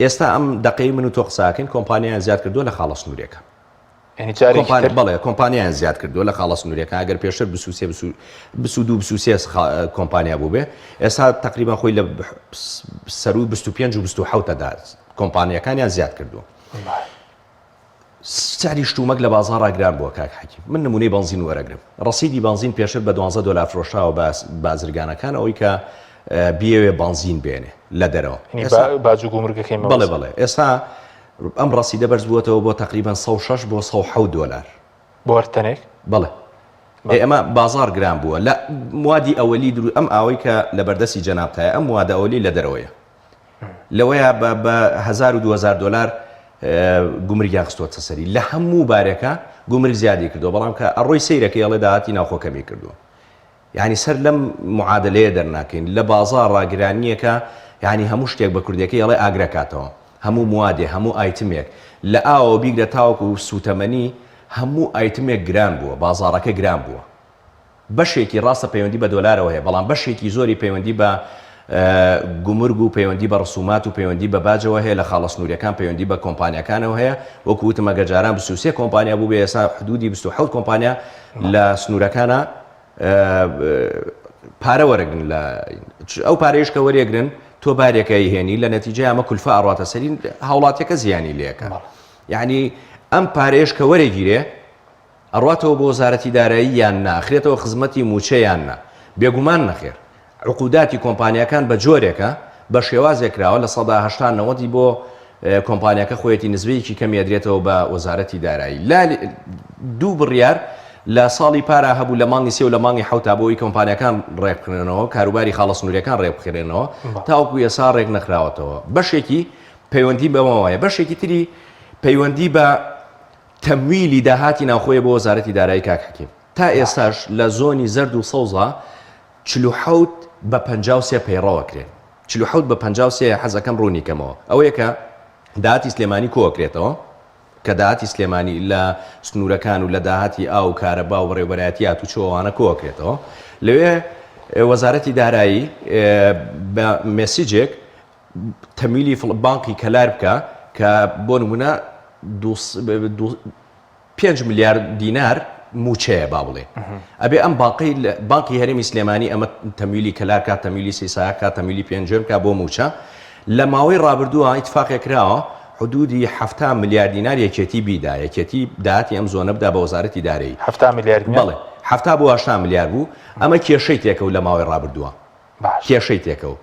ئێستا ئەم دقەی من و تۆ قساکەین کۆمپانیایان زیاد کردووە لە خاڵە سنوورەکە بەڵێ کۆمپانیایان زیاد کردووە لە خاڵە سنوورەکە ئەگەر پێشتر 22 کۆمپانیا بوو بێ ئێستا تقریبان خۆی لە سەر و 25 و 27دا کۆمپانیەکانیان زیاد کردووە سعری شتومەک لە بازاڕ گران بووە کاک حەکیم من نمونەی بنزین وەرەگرم ڕەسیدی بنزین پێشتر بە 12 دلار فرۆشراوە بازرگانەکان ئەوەی کە بیەوێ بنزین بێنێ لە دەرەوە بڵێ بڵێ ئێستا ئەم ڕەسیدە بەرز بووەتەوە بۆ تقریبان 106 بۆ 107 دلار بۆ هەرتەنێک بڵێ ئێمە بازار گران بووە لە موادی ئەوەلی درو ئەم ئاوەی کە لە بەردەستی جەنابتایە ئەم موادە ئەوەلی لە دەرەوەیە لەوەیە بە 1000 و 2000 دلار گومرگیان خستووەتە سەری لە هەموو بارێکە گومرگ زیادی کردووە بەڵام کە ئەڕۆی سەیرەکەی ئەڵێ داهاتی ناوخۆکەمی کردووە یعنی سەر لەم معادلەیە دەرناکەین لە بازار ڕاگرانیەکە یعنی هەموو شتێک بە کوردەکەی ئەڵێ ئاگرەکاتەوە هەموو موادێ هەموو ئایتمێک لە ئاوە بیگرە تاوەکو و سوتەمەنی هەموو ئایتمێک گران بووە بازارەکە گران بووە بەشێکی ڕاستە پەیوەندی بە دۆلارەوە هەیە بەڵام بەشێکی زۆری پەیوەندی بە گومرگ و پەیوەندی بە ڕسومات و پەیوەندی بە باجەوە هەیە لە خاڵە سنوورەکان پەیوەندی بە کۆمپانیەکانەوە هەیە وەکو وتم ئەگەرجاران 23 کۆمپانیا بوو بێ ئێستا حدودی 27 کۆمپانیا لە سنوورەکانە پارە وەرەگرن لە ئەو پارەیەش کە وەرێگرن تۆ بارێکەی هێنی لە نەتیجە ئەمە کولفە ئەڕاتە سەرین هاوڵاتیەکە زیانی لێەکە یعنی ئەم پارەیەش کە وەرەگیرێ ئەڕاتەوە بۆ وەزارەتی دارایی یان ناخرێتەوە خزمەتی موچە یان نا بێگومان نەخێر عقوداتی کۆمپانیەکان بە جۆرێکە بە شێوازێک کراوە لە 1970 بۆ کۆمپانیەکە خۆیەتی نزبەیەکی کەمی ئەدرێتەوە بە وەزارەتی دارایی لا دوو بڕیار لە ساڵی پارە هەبوو لە مانگی سێ و لە مانگی حوتا بۆی کۆمپانیەکان ڕێبخێنەوە کاروباری خاڵە سنوورەکان ڕێبخێنەوە تاوەکو ئێستا ڕێک نەخراوەتەوە بەشێکی پەیوەندی بەوەیە بەشێکی تری پەیوەندی بە تەمویلی داهاتی ناوخۆیە بۆ وەزارەتی دارایی کاک حەکیم تا ئێستاش لە زۆنی زەرد و سەوزە 47 بە 53 پەیڕەوەکرێت 47 بە 53 حەزەکەم ڕوونیکەمەوە ئەوەیە کە داهاتی سلێمانی کۆکرێتەوە کە داهاتی سلێمانی لە سنوورەکان و لە داهاتی ئاو کارەبا و ڕێوبەرایەتیات و چۆوانە کۆکرێتەوە لەوێ وەزارەتی دارایی بە مێسیجێک تەمیلی بانکی کەلار بکە کە بۆ نمونە 5 میلیارد دینار موچەیە با بڵێ ئەبێ ئەم بانقی هەرێمی سلێمانی ئەمە تەمیلی کەلار کات تەمیلی سیسا کات تەمیلی پێنجم کا بۆ موچە لە ماوەی ڕابردووە ئیتفاقێک کراوە حدودی 7 میلیارد دینار یەکێتی بیدا یەکێتی داهاتی ئەم زۆنە بدا بە وەزارەتی دارایی 7 میلیارد بڵێ 7 بۆ 8 میلیارد بوو ئەمە کێشەی تێکەوت لە ماوەی ڕابردووە کێشەی تێکەوت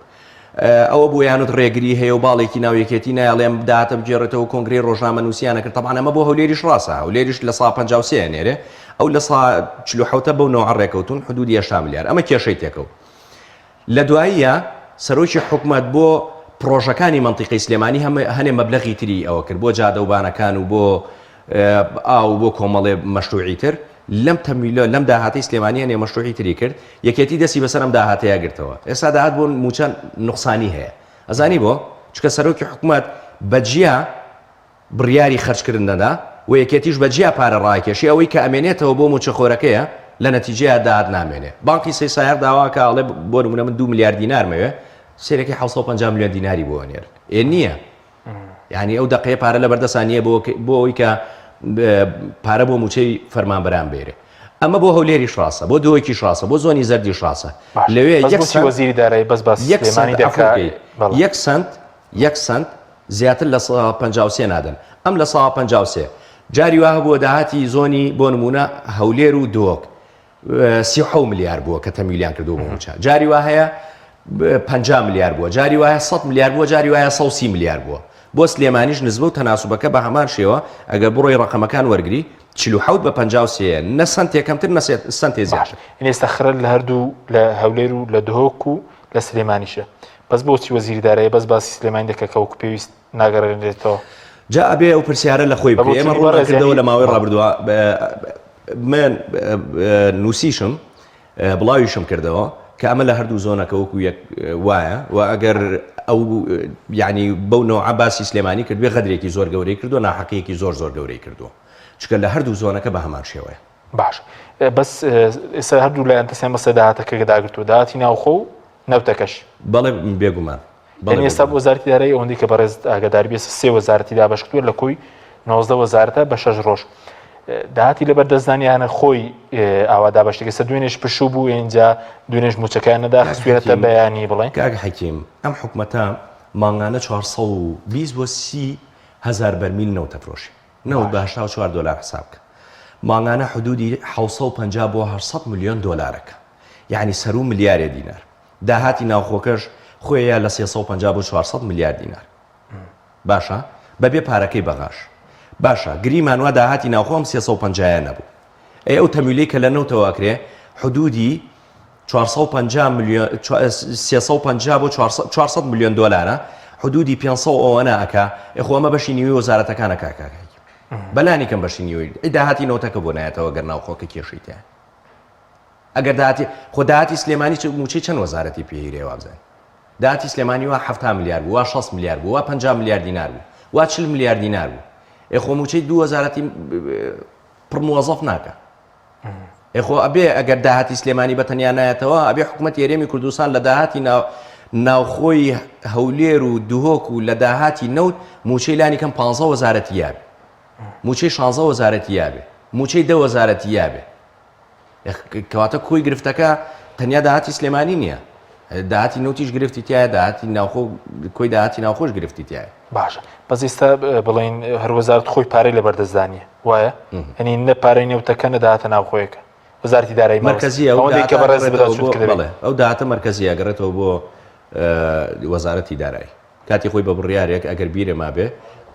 ئەوە بۆ یانوت ڕێگری هەیە و باڵێکی ناویەکێتی نایڵێم داهاتە بگێڕێتەوە کۆنگری ڕۆژنامە نووسیانە کرد تەبعاً ئەمە بۆ هەولێریش ڕاستە هەولێریش لە 153 نێرێ ئەو لە 47 بەو نەوە ڕێکەوتون حدودی 8 میلیارد ئەمە کێشەی تێکەوت لە دواییە سەرۆکی حکوومەت بۆ پرۆژەکانی منتیقی سلێمانی هەنێ مەبلەغی تری ئەوە کرد بۆ جادەوبانەکان و بۆ ئاو بۆ کۆمەڵێ مەشروعی تر لەم تەمیلۆ لەم داهاتی سلێمانی هەنێ مەشروعی تری کرد یەکێتی دەستی بەسەر ئەم داهاتەیە گرتەوە ئێستا داهات بۆ موچەند نوقسانی هەیە ئەزانی بۆ چکە سەرۆکی حکوومەت بەجیا بڕیاری خەرجکردن دەدا و یەکێتیش بەجیا پارە ڕاکێشی ئەوەی کە ئەمێنێتەوە بۆ موچەخۆرەکەیە لە نەتیجەیە داهات نامێنێ بانقی سێسایار داواکە ئەڵێ بۆ نمونە من 2 میلیارد دینارمەوێ سێرەکی 750 میلیۆن دیناری بۆ نێر نییە یعنی ئەو دقەیە پارە لە بەردەسانیە بۆ ئەوی کە پارە بۆ موچەی فەرمانبەران بێرێ ئەمە بۆ هەولێریش ڕاستە بۆ دۆیەکیش ڕاستە بۆ زۆنی زەردیش ڕاستە لەوێ وەزیری دارایی بەس یەک سنت زیاتر لە 53 نادەن ئەم لە 153 جاری واه بۆ داهاتی زۆنی بۆ نمونە هەولێر و دۆک 37 میلیارد بووە کە تەمیلیان کردو بۆ موچە جاری وا هەیە 50 میلیارد بووە جاری وایە 100 میلیارد بووە جاری وایە 130 میلیارد بووە بۆ سلێمانیش نزبە و تەناسوبەکە بە هەمان شێوە ئەگەر بڕۆی ڕقەمەکان وەرگری 47 بە 53 نە سنت یەکەمتر نە سنتێ زیاتر ئێستا خرە لە هەردوو لە هەولێر و لە دهۆک و لە سلێمانیشە بەس بۆچی وەزیری دارایی بەس باسی سلێمانی دەکە کە وەکو پێویست ناگەڕێنرێتەوە جا ئەبێ ئەو پرسیارە لە خۆی بکە ئێمە ڕوونەکردەوە لە ماوەی ڕابردووە من نووسیشم بڵاویشم کردەوە کە ئەمە لە هەردوو زۆنەکە وەکو یەک وایە و ئەگەر ئەو یعنی بەو نەوع باسی سلێمانی کرد بێ غەدرێکی زۆر گەورەی کردو ناحەقەیەکی زۆر گەورەی کردووە چکە لە هەردوو زۆنەکە بە هەمان شێوەیە باش بەس ئێستا هەردوو لایەن دەستیان بەسەر داهاتەکە داگرتووە داهاتی ناوخۆ و نەوتەکەش بەڵێ بێگومان ئێستا وەزارەتی دارایی ئەوەندەی کە بەڕێز ئاگاداری بێ سێ وەزارەتی دابەش کردووە لە کۆی 19 وەزارەتە بە 6 ڕۆژ داهاتی لەبەر دەستدانیانە خۆی ئاوا دابەشتێک ئێستا دوێنێش پشوو بوو ئێنجا دوێنێش موچەکان نەدا خستوێنێتە بەیانی بڵێن کاگە حەکیم ئەم حکومەتە مانگانە 420 بۆ 30 هەزار بەرمیل نەوت ئەفرۆشی نەوت بە 84 دلار حساب بکە مانگانە حدودی 750 بۆ 800 میلیۆن دلارەکە یعنی سەر و ملیارێ دینار داهاتی ناوخۆکەش خۆیە لە 350 بۆ 400 میلیارد دینار باشە بەبێ پارەکەی بەغاش باشە گریمان وا داهاتی ناوخۆم 350 نەبوو ئەو تەمیلەی کە لە نەوتەوە ئەکرێ حدودی 350 بۆ 400 میلیۆن دلارە حدودی 500 ئەوەنە ئەکا ئەخۆ ئەمە بەشی نیوەی وەزارەتەکانە کاکاکەی بەلانی کەم بەشی نیوەی داهاتی نەوتەکە بۆ نایەتەوە گەر ناوخۆکە کێشەی تایە ئەگەر داهاتی خۆ داهاتی سلێمانی موچەی چەند وەزارەتی پێهیرێ وابزانین داهاتی سلێمانی وا 7 میلیارد بوو وا 6 میلیارد بوو وا 50 میلیارد دینار بوو وا 40 میلیارد دینار بوو ئەخۆ موچەی دوو وەزارەتی پڕ موەزەف ناکە ئەخۆ ئەبێ ئەگەر داهاتی سلێمانی بەتەنیا نایەتەوە ئەبێ حکوومەتی هەرێمی کوردستان لە داهاتی ناوخۆی هەولێر و دوهۆک و لە داهاتی نەوت موچەی لانی کەم 15 وەزارەتی یابێ موچەی 16 وەزارەتی یابێ موچەی 10 وەزارەتی یابێ کەواتە کۆی گرفتەکە تەنیا داهاتی سلێمانی نییە داهاتی نەوتیش گرفتی تایە داهاتی ناوخۆ کۆی داهاتی ناوخۆش گرفتی تایە باشە بەس ئێستا بڵین هەر وەزارەت خۆی پارەی لە بەردەستدانیە وایە هەنی نە پارەی نێوتەکە نە داهاتە ناوخۆیەکە وەزارەتی دارایی مرکزی ئەوەندەی کە بەڕێز بدات ئەو داهاتە مرکزی ئەگەڕێتەوە بۆ وەزارەتی دارایی کاتی خۆی بە بڕیارێک ئەگەر بیرێ مابێ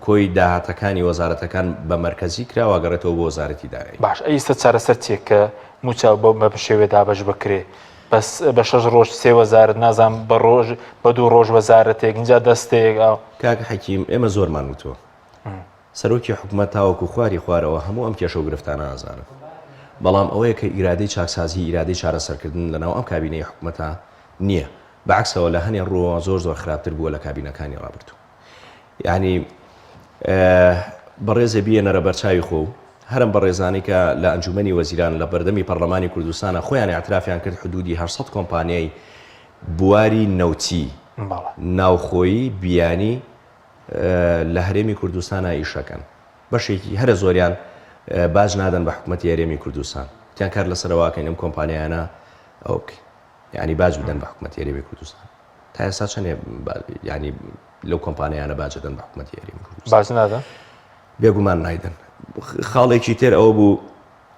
کۆی داهاتەکانی وەزارەتەکان بە مرکزی کراوە گەڕێتەوە بۆ وەزارەتی دارایی باش ئێستا چارەسەر چێک کە موچاو بە شێوێ دابەش بکرێ بەس بە 6 ڕۆژ 3 وەزارەت نازانم بە ڕۆژ بە 2 ڕۆژ وەزارەتێک اینجا دەستێک کاکە حەکیم ئێمە زۆرمان وتووە سەرۆکی حکوومەت تاوەکو خواری خوارەوە هەموو ئەم کێشە و گرفتانە نازانن بەڵام ئەوەیە کە ئیرادەی چاکسازی ئیرادەی چارەسەرکردن لەناو ئەم کابینەی حکوومەتە نییە بەعکسەوە لە هەنێ ڕۆ زۆر خراپتر بووە لە کابینەکانی ڕابردوو یعنی بەڕێزە بیەنەرە بەرچاوی خۆ هەرم بە ڕێزانی کە لە ئەنجومەنی وەزیران لە بەردەمی پەرلەمانی کوردستانە خۆیان اعترافیان کرد حدودی 800 کۆمپانیای بواری نەوتی ناوخۆیی بیانی لە هەرێمی کوردستانە ئیشەکەن بەشێکی هەرە زۆریان باج نادەن بە حکوومەتی هەرێمی کوردستان تیان کار لەسەرەوەکەین ئەم کۆمپانیانە ئەو ینی باج بدەن بە حکوومەتی هەرێمی کوردستان تا ئێستا چەندێ ینی لەو کۆمپانیانە باجدەن بە حکوومەتی هەرێمی کوردستان باج نادەن بێگومان نایدن خاڵێکی تر ئەوە بوو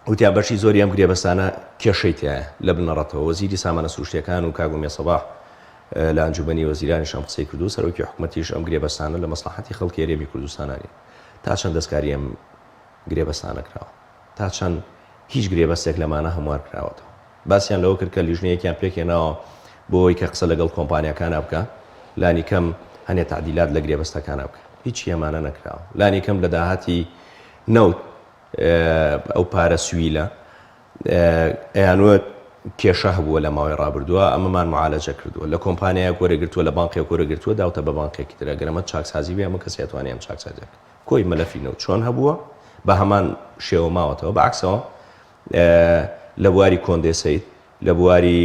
وتیا بەشی زۆری ئەم گرێبەستانە کێشەی تایە لە بنەڕەتەوە وەزیری سامانە سروشتیەکان و کاگومیە سەباح لە ئەنجومەنی وەزیرانیش ئەم قسەی کردو سەرۆکی حکوومەتیش ئەم گرێبەستانە لە مەسلحەتی خەڵکی هەرێمی کوردستانانی تا چەند دەستکاری ئەم گرێبەستانە کراوە تا چەند هیچ گرێبەستێک لەمانە هەموار کراوەتەوە باسییان لەوە کرد کە لیژنەیەکیان پێکێنەوە بۆی کە قسە لەگەڵ کۆمپانیەکانە بکە لانی کەم هەنێ تعدیلات لە گرێبەستەکانە بکە هیچ ئەمانە نەکراوە لانی کەم لە داهاتی نەوت ئەو پارە سویلە ئەیانوت کێشە هەبووە لە ماوەی ڕابردووە ئەمەمان معالەجە کردووە لە کۆمپانیای کۆرەگرتووە لە بانقی کۆرەگرتووە داوتە بە بانقێکی ترە گەرەمە چاکسازی بێ ئەمە کەس ئەتوانێ ئەم چاکسازێک کۆی مەلەفی نەوت چۆن هەبووە بە هەمان شێوە ماوەتەوە بەعکسەوە لە بواری کۆندێسەیت لە بواری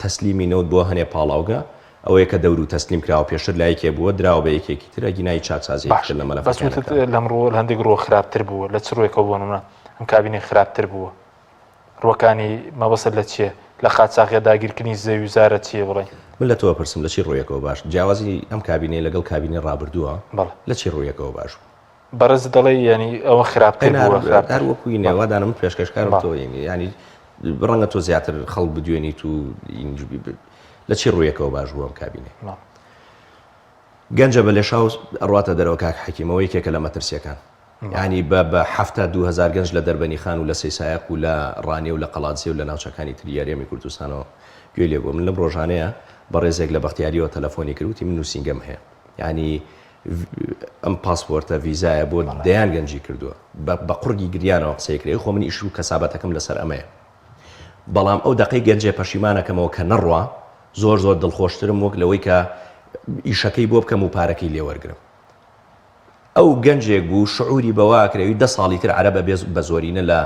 تەسلیمی نەوت بۆ هەنێ پاڵاوگە ئەوەیە کە دەور و تەسلیم کراوە پێشتر لایەکێ بووە دراوە بە یەکێکی ترە گینای چاکسازی لە مەلەفەکان لەمڕۆ هەندێک ڕۆ خراپتر بووە لە چ ڕۆیەکەوە بۆ نمونە ئەم کابینێ خراپتر بووە ڕۆکانی مەبەسەر لە چیە لە خاچاقیە داگیرکردنی زەوی وزارە چیە بڵێ من لە تۆ پرسم لە چی ڕۆیەکەوە باش جیاوازی ئەم کابینێ لەگەڵ کابینێ ڕابردووە لە چی ڕۆیەکەوە باش بەڕز دەڵێ ینی ئەوە خراپتر بووە وەکوی نێوادانم پێشکەشکارم تۆ ینی ڕەنگە تۆ زیاتر خەڵک بدوێنیت و لە چی ڕوویەکەوە باش بووە ئەم کابینێ گەنجە بە لێشاو ئەڕاتە دەرەوە کاک حەکیمەوە یەکێکە لە مەترسیەکان ینی بە هەفتە 2000 گەنج لە دەربەنی خان و لە سەیسایەک و لە ڕانێ و لە قەڵاتزێ و لە ناوچەکانی تری هەرێمی کوردستانەوە گوێ لێ بووە من لەم ڕۆژانەیە بە ڕێزێک لە بەختیاریەوە تەلەفۆنی کردوتی من نووسینگەم هەیە ینی ئەم پاسپۆرتە ویزایە بۆ دەیان گەنجی کردووە بە قوڕگی گریانەوە قسەیەکرێ خۆ من ئیش و کەسابەتەکەم لەسەر ئەمەیە بەڵام ئەو دقی گەنجێ پەشیمانەکەمەوە کە نەڕوا زۆر دڵخۆشترم وەک لەوەی کە ئیشەکەی بۆ بکەم و پارەکەی لێوەرگرم ئەو گەنجێک بوو شعوری بەواکرێوی 10 ساڵی تر عەرەبە بە زۆرینە لە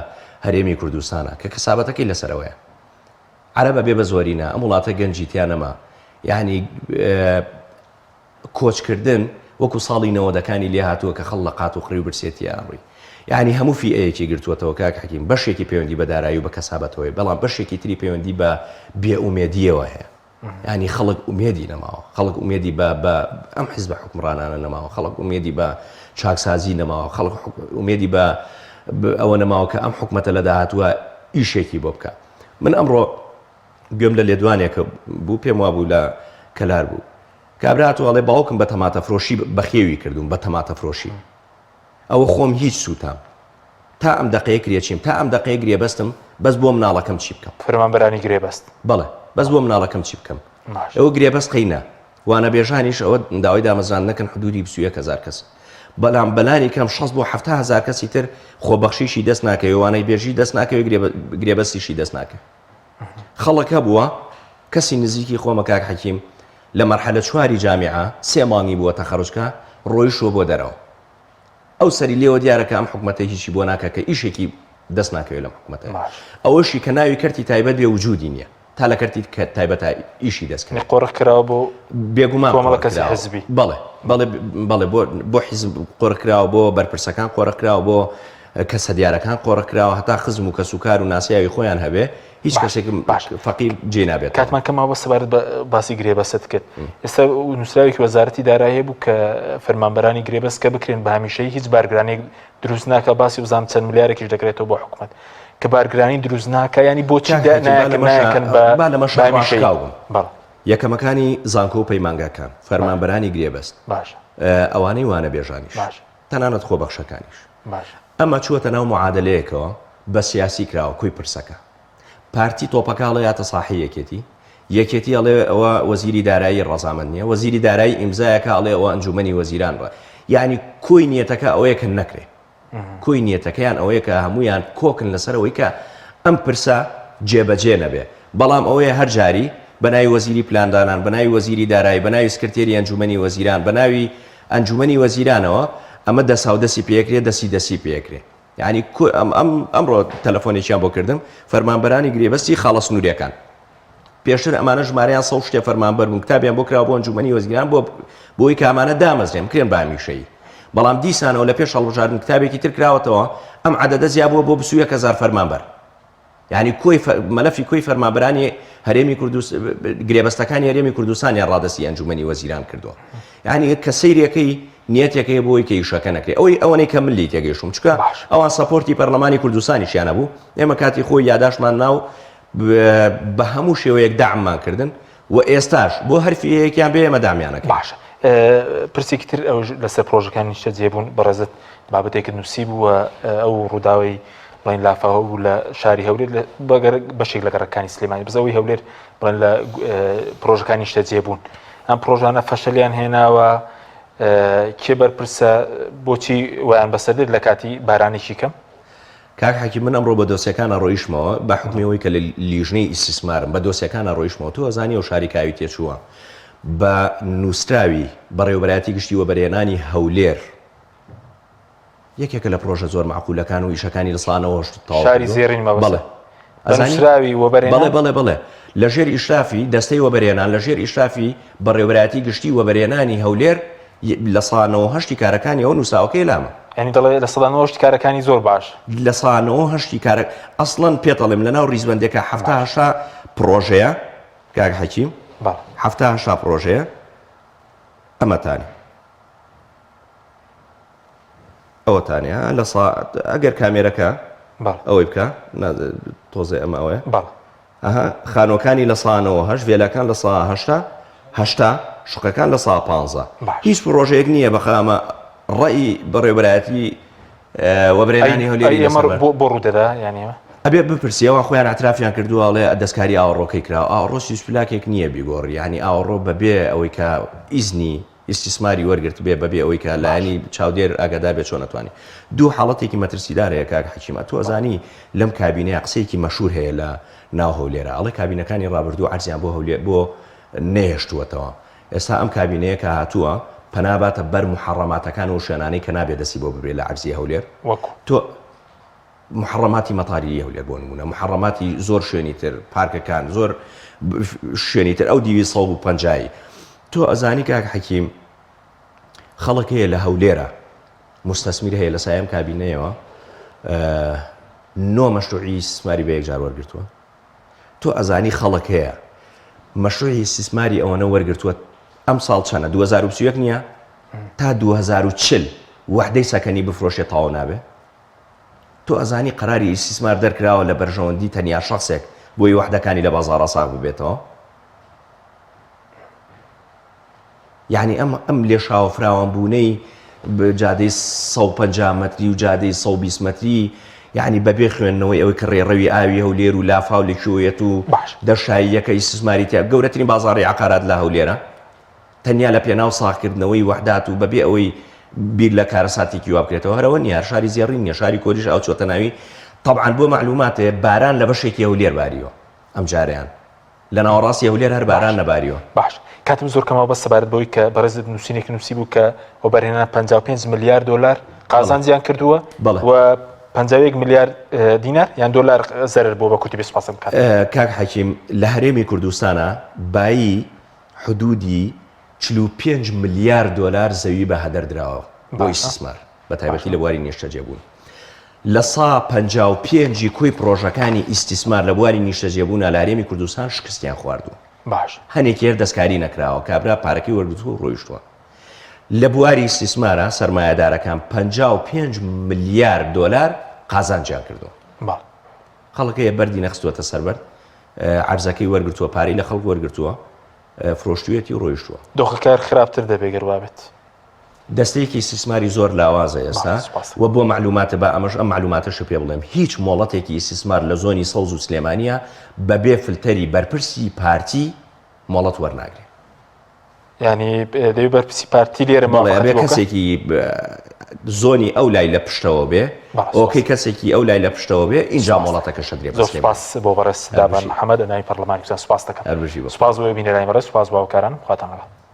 هەرێمی کوردستانە کە کەسابەتەکەی لەسەرەوەیە عەرەبە بێ بە زۆرینە ئەم وڵاتە گەنجی تیانەما یعنی کۆچکردن وەکو ساڵی 90ەکانی لێ هاتووە کە خەڵ لە قات و خڕی و برسێتی ئاڕووی یعنی هەموو فئەیەکی گرتووەتەوە کاک حەکیم بەشێکی پەیوەندی بە دارایی و بە کەسابەتەوەی بەڵام بەشێکی تری پەیوەندی بە بێئومێدیەوە هەیە ینی خەڵک ئومێدی نەماوە خەڵک ئومێدی بە ئەم حیزب حکمڕانانە نەماوە خەڵک ئومێدی بە چاکسازی نەماوە خەڵک ئومێدی بە ئەوە نەماوە کە ئەم حکومەتە لە داهاتووە ئیشێکی بۆ بکە من ئەمڕۆ گوێم لە لێدوانێکە بوو پێم وا بوو لە کەلار بوو کابراتوەڵێ باوکم بە تەماتەفرۆشی بەخێوی کردوم بە تەماتەفرۆشی ئەوە خۆم هیچ سووتام تا ئەم دقەیە کرێچیم تا ئەم دقەیە گرێبەستم بەس بۆ مناڵەکەم چی بکەم فەرمانبەرانی گرێبەست بەڵێ بەس بۆ مناڵەکەم چی بکەم ئەوە گرێبەست قەینە وانە بێژانیش ئەوە داوای دامەزان نەکەن حدودی 21,000 کەس بەڵام بەلانی کەم 6 بۆ 7,000 کەسی تر خۆبەخشیشی دەست ناکەوێ وانەی بێژی دەست ناکەوێت گرێبەستیشی دەست ناکە خەڵەکە بووە کەسی نزیکی خۆمە کاک حەکیم لە مەرحەلە 4 جامیعە 3 مانگی بووە تەخەڕوجکە ڕۆیشتووە بۆ دەرەوە ئەو سەری لێوە دیارەکە ئەم حکومەتە هیچی بۆ ناکە کە ئیشێکی دەست ناکەوێت لەم حکومەتە ئەوەشی کە ناوی کەرتی تایبەت بێ وجودی نییە تا لە کەرتی تایبەتە ئیشی دەستکرد قۆڕ کراوە بۆ بێگومان کۆمەڵە کەسی حزبی بەڵێ بۆ حیزب قۆڕ کراوە بۆ بەرپرسەکان قۆڕ کراوە بۆ کەسە دیارەکان قۆڕ کراوە هەتا خزم و کەسوکار و ناسیاوی خۆیان هەبێ هیچ کەسێکم فەقیر جێ نابێت کاتمان کەماوە سەبارەت بە باسی گرێبەست کرد ئێستا نووسراوێکی وەزارەتی دارایی بوو کە فەرمانبەرانی گرێبەست کە بکرێن بە هەمیشەی هیچ بارگرانێک دروست ناکە باسی بزانام چەند ملیارێکیش دەکرێتەوە بۆ حکوومەت کە بارگرانی دروست ناکە ینی بۆچی نایەکەن بە یەکەمەکانی زانکۆ و پەیمانگاکان فەرمانبەرانی گرێبەست باش ئەوانەی وانە بێژانیش تەنانەت خۆبەخشەکانیش ئەمە چووەتە ناو معادلەیەکەوە بە سیاسی کراوە کۆی پرسەکە پارتی تۆپەکاڵە یاتە ساحی یەکێتی ئەڵێ ئەوە وەزیری دارایی ڕەزامەند نییە وەزیری دارایی ئیمزایەکە ئەڵێ ئەوە ئەنجومەنی وەزیران ڕە یعنی کۆی نیەتەکە ئەوەیە کە نەکرێ کۆی نیەتەکەیان ئەوەیە کە هەمویان کۆکن لەسەرەوەی کە ئەم پرسە جێبەجێ نەبێ بەڵام ئەوەیە هەر جاری بەناوی وەزیری پلاندانان بەناوی وەزیری دارایی بەناوی سکرتێری ئەنجومەنی وەزیران بەناوی ئەنجومەنی وەزیرانەوە ئەمە دەسا و دەسی پێکرێ دەسی پێکرێ یعنی ئەمڕۆ تەلەفۆنێکیان بۆ کردم فەرمانبەرانی گرێبەستی خاڵە سنووریەکان پێشتر ئەمانە ژمارەیان 100 شتێ فەرمانبەر بوون کتابیان بۆ کراوە بۆ ئەنجومەنی وەزیران بۆی کە ئەمانە دامەزرێن کرێن بە هەمیشەیی بەڵام دیسانەوە لە پێش هەڵبژاردن کتابێکی تر کراوەتەوە ئەم عەدەدە زیاد بووە بۆ 21,000 فەرمانبەر یعنی مەلەفی کۆی فەرمانبەرانی هەرێمی گرێبەستەکانی هەرێمی کوردستانیان ڕادەستی ئەنجومەنی وەزیران کردووە یعنی کە سەیرەکەی نیەتێکەکەی بۆی کە ئیشەکە نەکرێت ئەوەی کە ملی تێگەیشتم چکە ئەوان سەپۆرتی پەرلەمانی کوردستانیشیانە بوو ئێمە کاتی خۆی یاداشمان ناو بە هەموو شێوەیەک داعممان کردن و ئێستاش بۆ هەرفیەیەکیان بێ ئێمە دامیانەکە باشە پرسێکی تر ئەو لەسەر پرۆژەکانی نیشتە جێبوون بەڕێزت بابەتێکت نووسی بووە ئەو ڕووداوی بڵین لافاوە بوو لە شاری هەولێر بەشێک لە گەڕەکانی سلێمانی بزەوەی هەولێر بڵێن لە پرۆژەکانی نیشتە جێبوون ئەم پرۆژانە فەشەلیان هێناوە کێ بەرپرسە بۆچی ویان بەسەردێت لە کاتی بارانێکی کەم کاک حەکیم من ئەمڕۆ بە دۆسیەکانە ڕۆیشتمەوە بە حکمیەوەی کە لە لیژنەی ئیسیسمارم بە دۆسیەکانە ڕۆیشتمەوە تۆ ئەزانی و شاریکاوی تێچووە بە نووسراوی بەڕێوەبەرایەتی گشتی وەبەرهێنانی هەولێر یەکێکە لە پرۆژە زۆر معقولەکان و ئیشەکانی لە ساڵانەوە شاری زێڕین بەڵێ بەڵێ لە ژێر ئیشرافی دەستەی وەبەرهێنان لە ژێر ئیشرافی بەڕێوەبەرایەتی گشتی وەبەرهێنانی هەولێر لە ساڵانەوە هەشتی کارەکانی ئەوە نووساوەکەی لامە ینی دەڵێ لە سەدانەوە هەشتی کارەکانی زۆر باش لە ساڵانەوە هەشتی کارە ئەسڵەن پێتەڵێم لەناو ڕیزبەندێکە هەشتا پرۆژەیە کاک حەکیم هەشتا پرۆژەیە ئەمەتانی ئەوەتانە لە ئەگەر کامێرەکە ئەوەی بکە تۆزێ ئەمە ئەوەیە خانۆکانی لە ساڵانەوە هەشت وێلەکان لە هەشتا شوقەکان لە 15 هیچ پرۆژەیەک نییە بەخامە ڕێی بەڕێوەبەرایەتی وەبەرهێنانی هەولێری بۆ ڕوودەدا یانیمە ئەبێ بپرسیەوە خۆیان ئەترافیان کردووەڵێ دەستکاری ئاوەڕۆکەی کراوە ئاوەڕۆ سوسپلاکێک نییە بیگۆڕ ینی ئاوەڕۆ بەبێ ئەوەی کە ئیزنی ئیسیسماری وەرگرت بێ بەبێ ئەوەی کە لایەنی چاودێر ئاگادار بێت چۆن نەتوانێت دوو حاڵەتێکی مەترسیدارەیە کاک حەکیمە تۆ ئەزانی لەم کابینەیە قسەیەکی مەشهور هەیە لە ناو هەولێرە ئەڵێ کابینەکانی ڕابردوو عەرزیان بۆ هەولێر بۆ نەهێشتووەتەوە ئێستا ئەم کابینەیە کە هاتووە پەناباتە بەر محەڕەماتەکان و شوێنانەی کە نابێت دەستی بۆ ببرێت لە عەرزی هەولێر تۆ محەڕەماتی مەتاری هەولێر بۆ نمونە محەڕەماتی زۆر شوێنی تر پارکەکان زۆر شوێنی تر ئەو 250 تۆ ئەزانی کاک حەکیم خەڵک هەیە لە هەولێرە مستەسمیر هەیە لە سایم کابینەیەوە نۆ مەشروعی استثماری بە یەکجار وەرگرتووە تۆ ئەزانی خەڵک هەیە مەشروعی استثماری ئەوەنە وەرگرتووە ئەم ساڵ چەنە 2021 نییە تا 2040 وحدەی سەکەنی بفرۆشێت تاوە نابێ تۆ ئەزانی قەراری استثمار دەرکراوە لە بەرژەوەندی تەنیا شخصێک بۆی وحدەکانی لە بازاڕە ساغ ببێتەوە یعنی ئەم لێ شاوەفراوان بوونەی جادەی 150 مەتری و جادەی 120 مەتری یعنی بەبێ خوێندنەوەی ئەوەی کە ڕێڕەوی ئاوی هەولێر و لافاو لەکوێت و دەرشاییەکە ئیسیسماری تیا گەورەترین بازاڕی عقارات لە هەولێرە تەنیا لە پێناو ساغکردنەوەی وحدات و بەبێ ئەوەی بیر لە کارەساتێکی وا بکرێتەوە هەرەوە نیە شاری زێڕین نیە شاری کۆریش ئەو چۆتە ناوی طبعاً بۆ معلوماتێ باران لە بەشێکی هەولێر باریەوە ئەم جاریان لە ناوەڕاستی هەولێر هەر باران نەباریەوە باش کاتم زۆر کەمەوە بەس سەبارەت بەوەی کە بەڕێزت نووسینێکی نووسی بوو کە وەبەرهێنان 55 ملیار دلار قازانجیان کردووە و 51 ملیار دینار یان دلار زەرر بۆ بە کوتی بسپاسم کاک حەکیم لە هەرێمی کوردستانە بایی حدودی 45 ملیار دلار زەوی بە هەدەر درراوە بۆ ئیسیسمار بە تایبەتی لە بواری نیشتە جێبوون لە 155 کۆی پرۆژەکانی ئیسیسمار لە بواری نیشتە جێبوونە لە هەرێمی کوردستان شکستیان خواردووە باش هەنێکێر دەستکاری نەکراوە کابرا پارەکەی وەرگرتووە و ڕۆیشتووە لە بواری ئیسیسمارە سەرمایەدارەکان 55 ملیار دلار قازانجیان کردووە خەڵکەیە بەردی نەخستووەتە سەربەر عەرزەکەی وەرگرتووە پارەی لە خەڵک وەرگرتووە فرۆشتوویەتی و ڕۆیشتووە دۆخەکار خراپتر دەبێ گەڕوابێت دەستەیەکی ئیسیسماری زۆر لاوازە ئێستا و بۆ معلوماتە بە ئەمەش ئەم معلوماتەش پێ بڵێم هیچ مۆڵەتێکی ئیسیسمار لە زۆنی سەوز و سلێمانیە بەبێ فلتەری بەرپرسی پارتی مۆڵەت وەرناگرێت ینی دەوی بەرپرسی پارتی لێرە بێ کەسێکی زۆنی ئەو لای لە پشتەوە بێ ئۆکەی کەسێکی ئەو لای لە پشتەوە بێ اینجا مۆڵەتەکە شەدرێ سپاس بۆ بەڕێز دابان محەممەد ناوی پەرلەمانی کوردستان سپاس دەکەم سپاس بۆ بینەرانی بەڕێز سپاس باوکاران خواتان لەگەڵ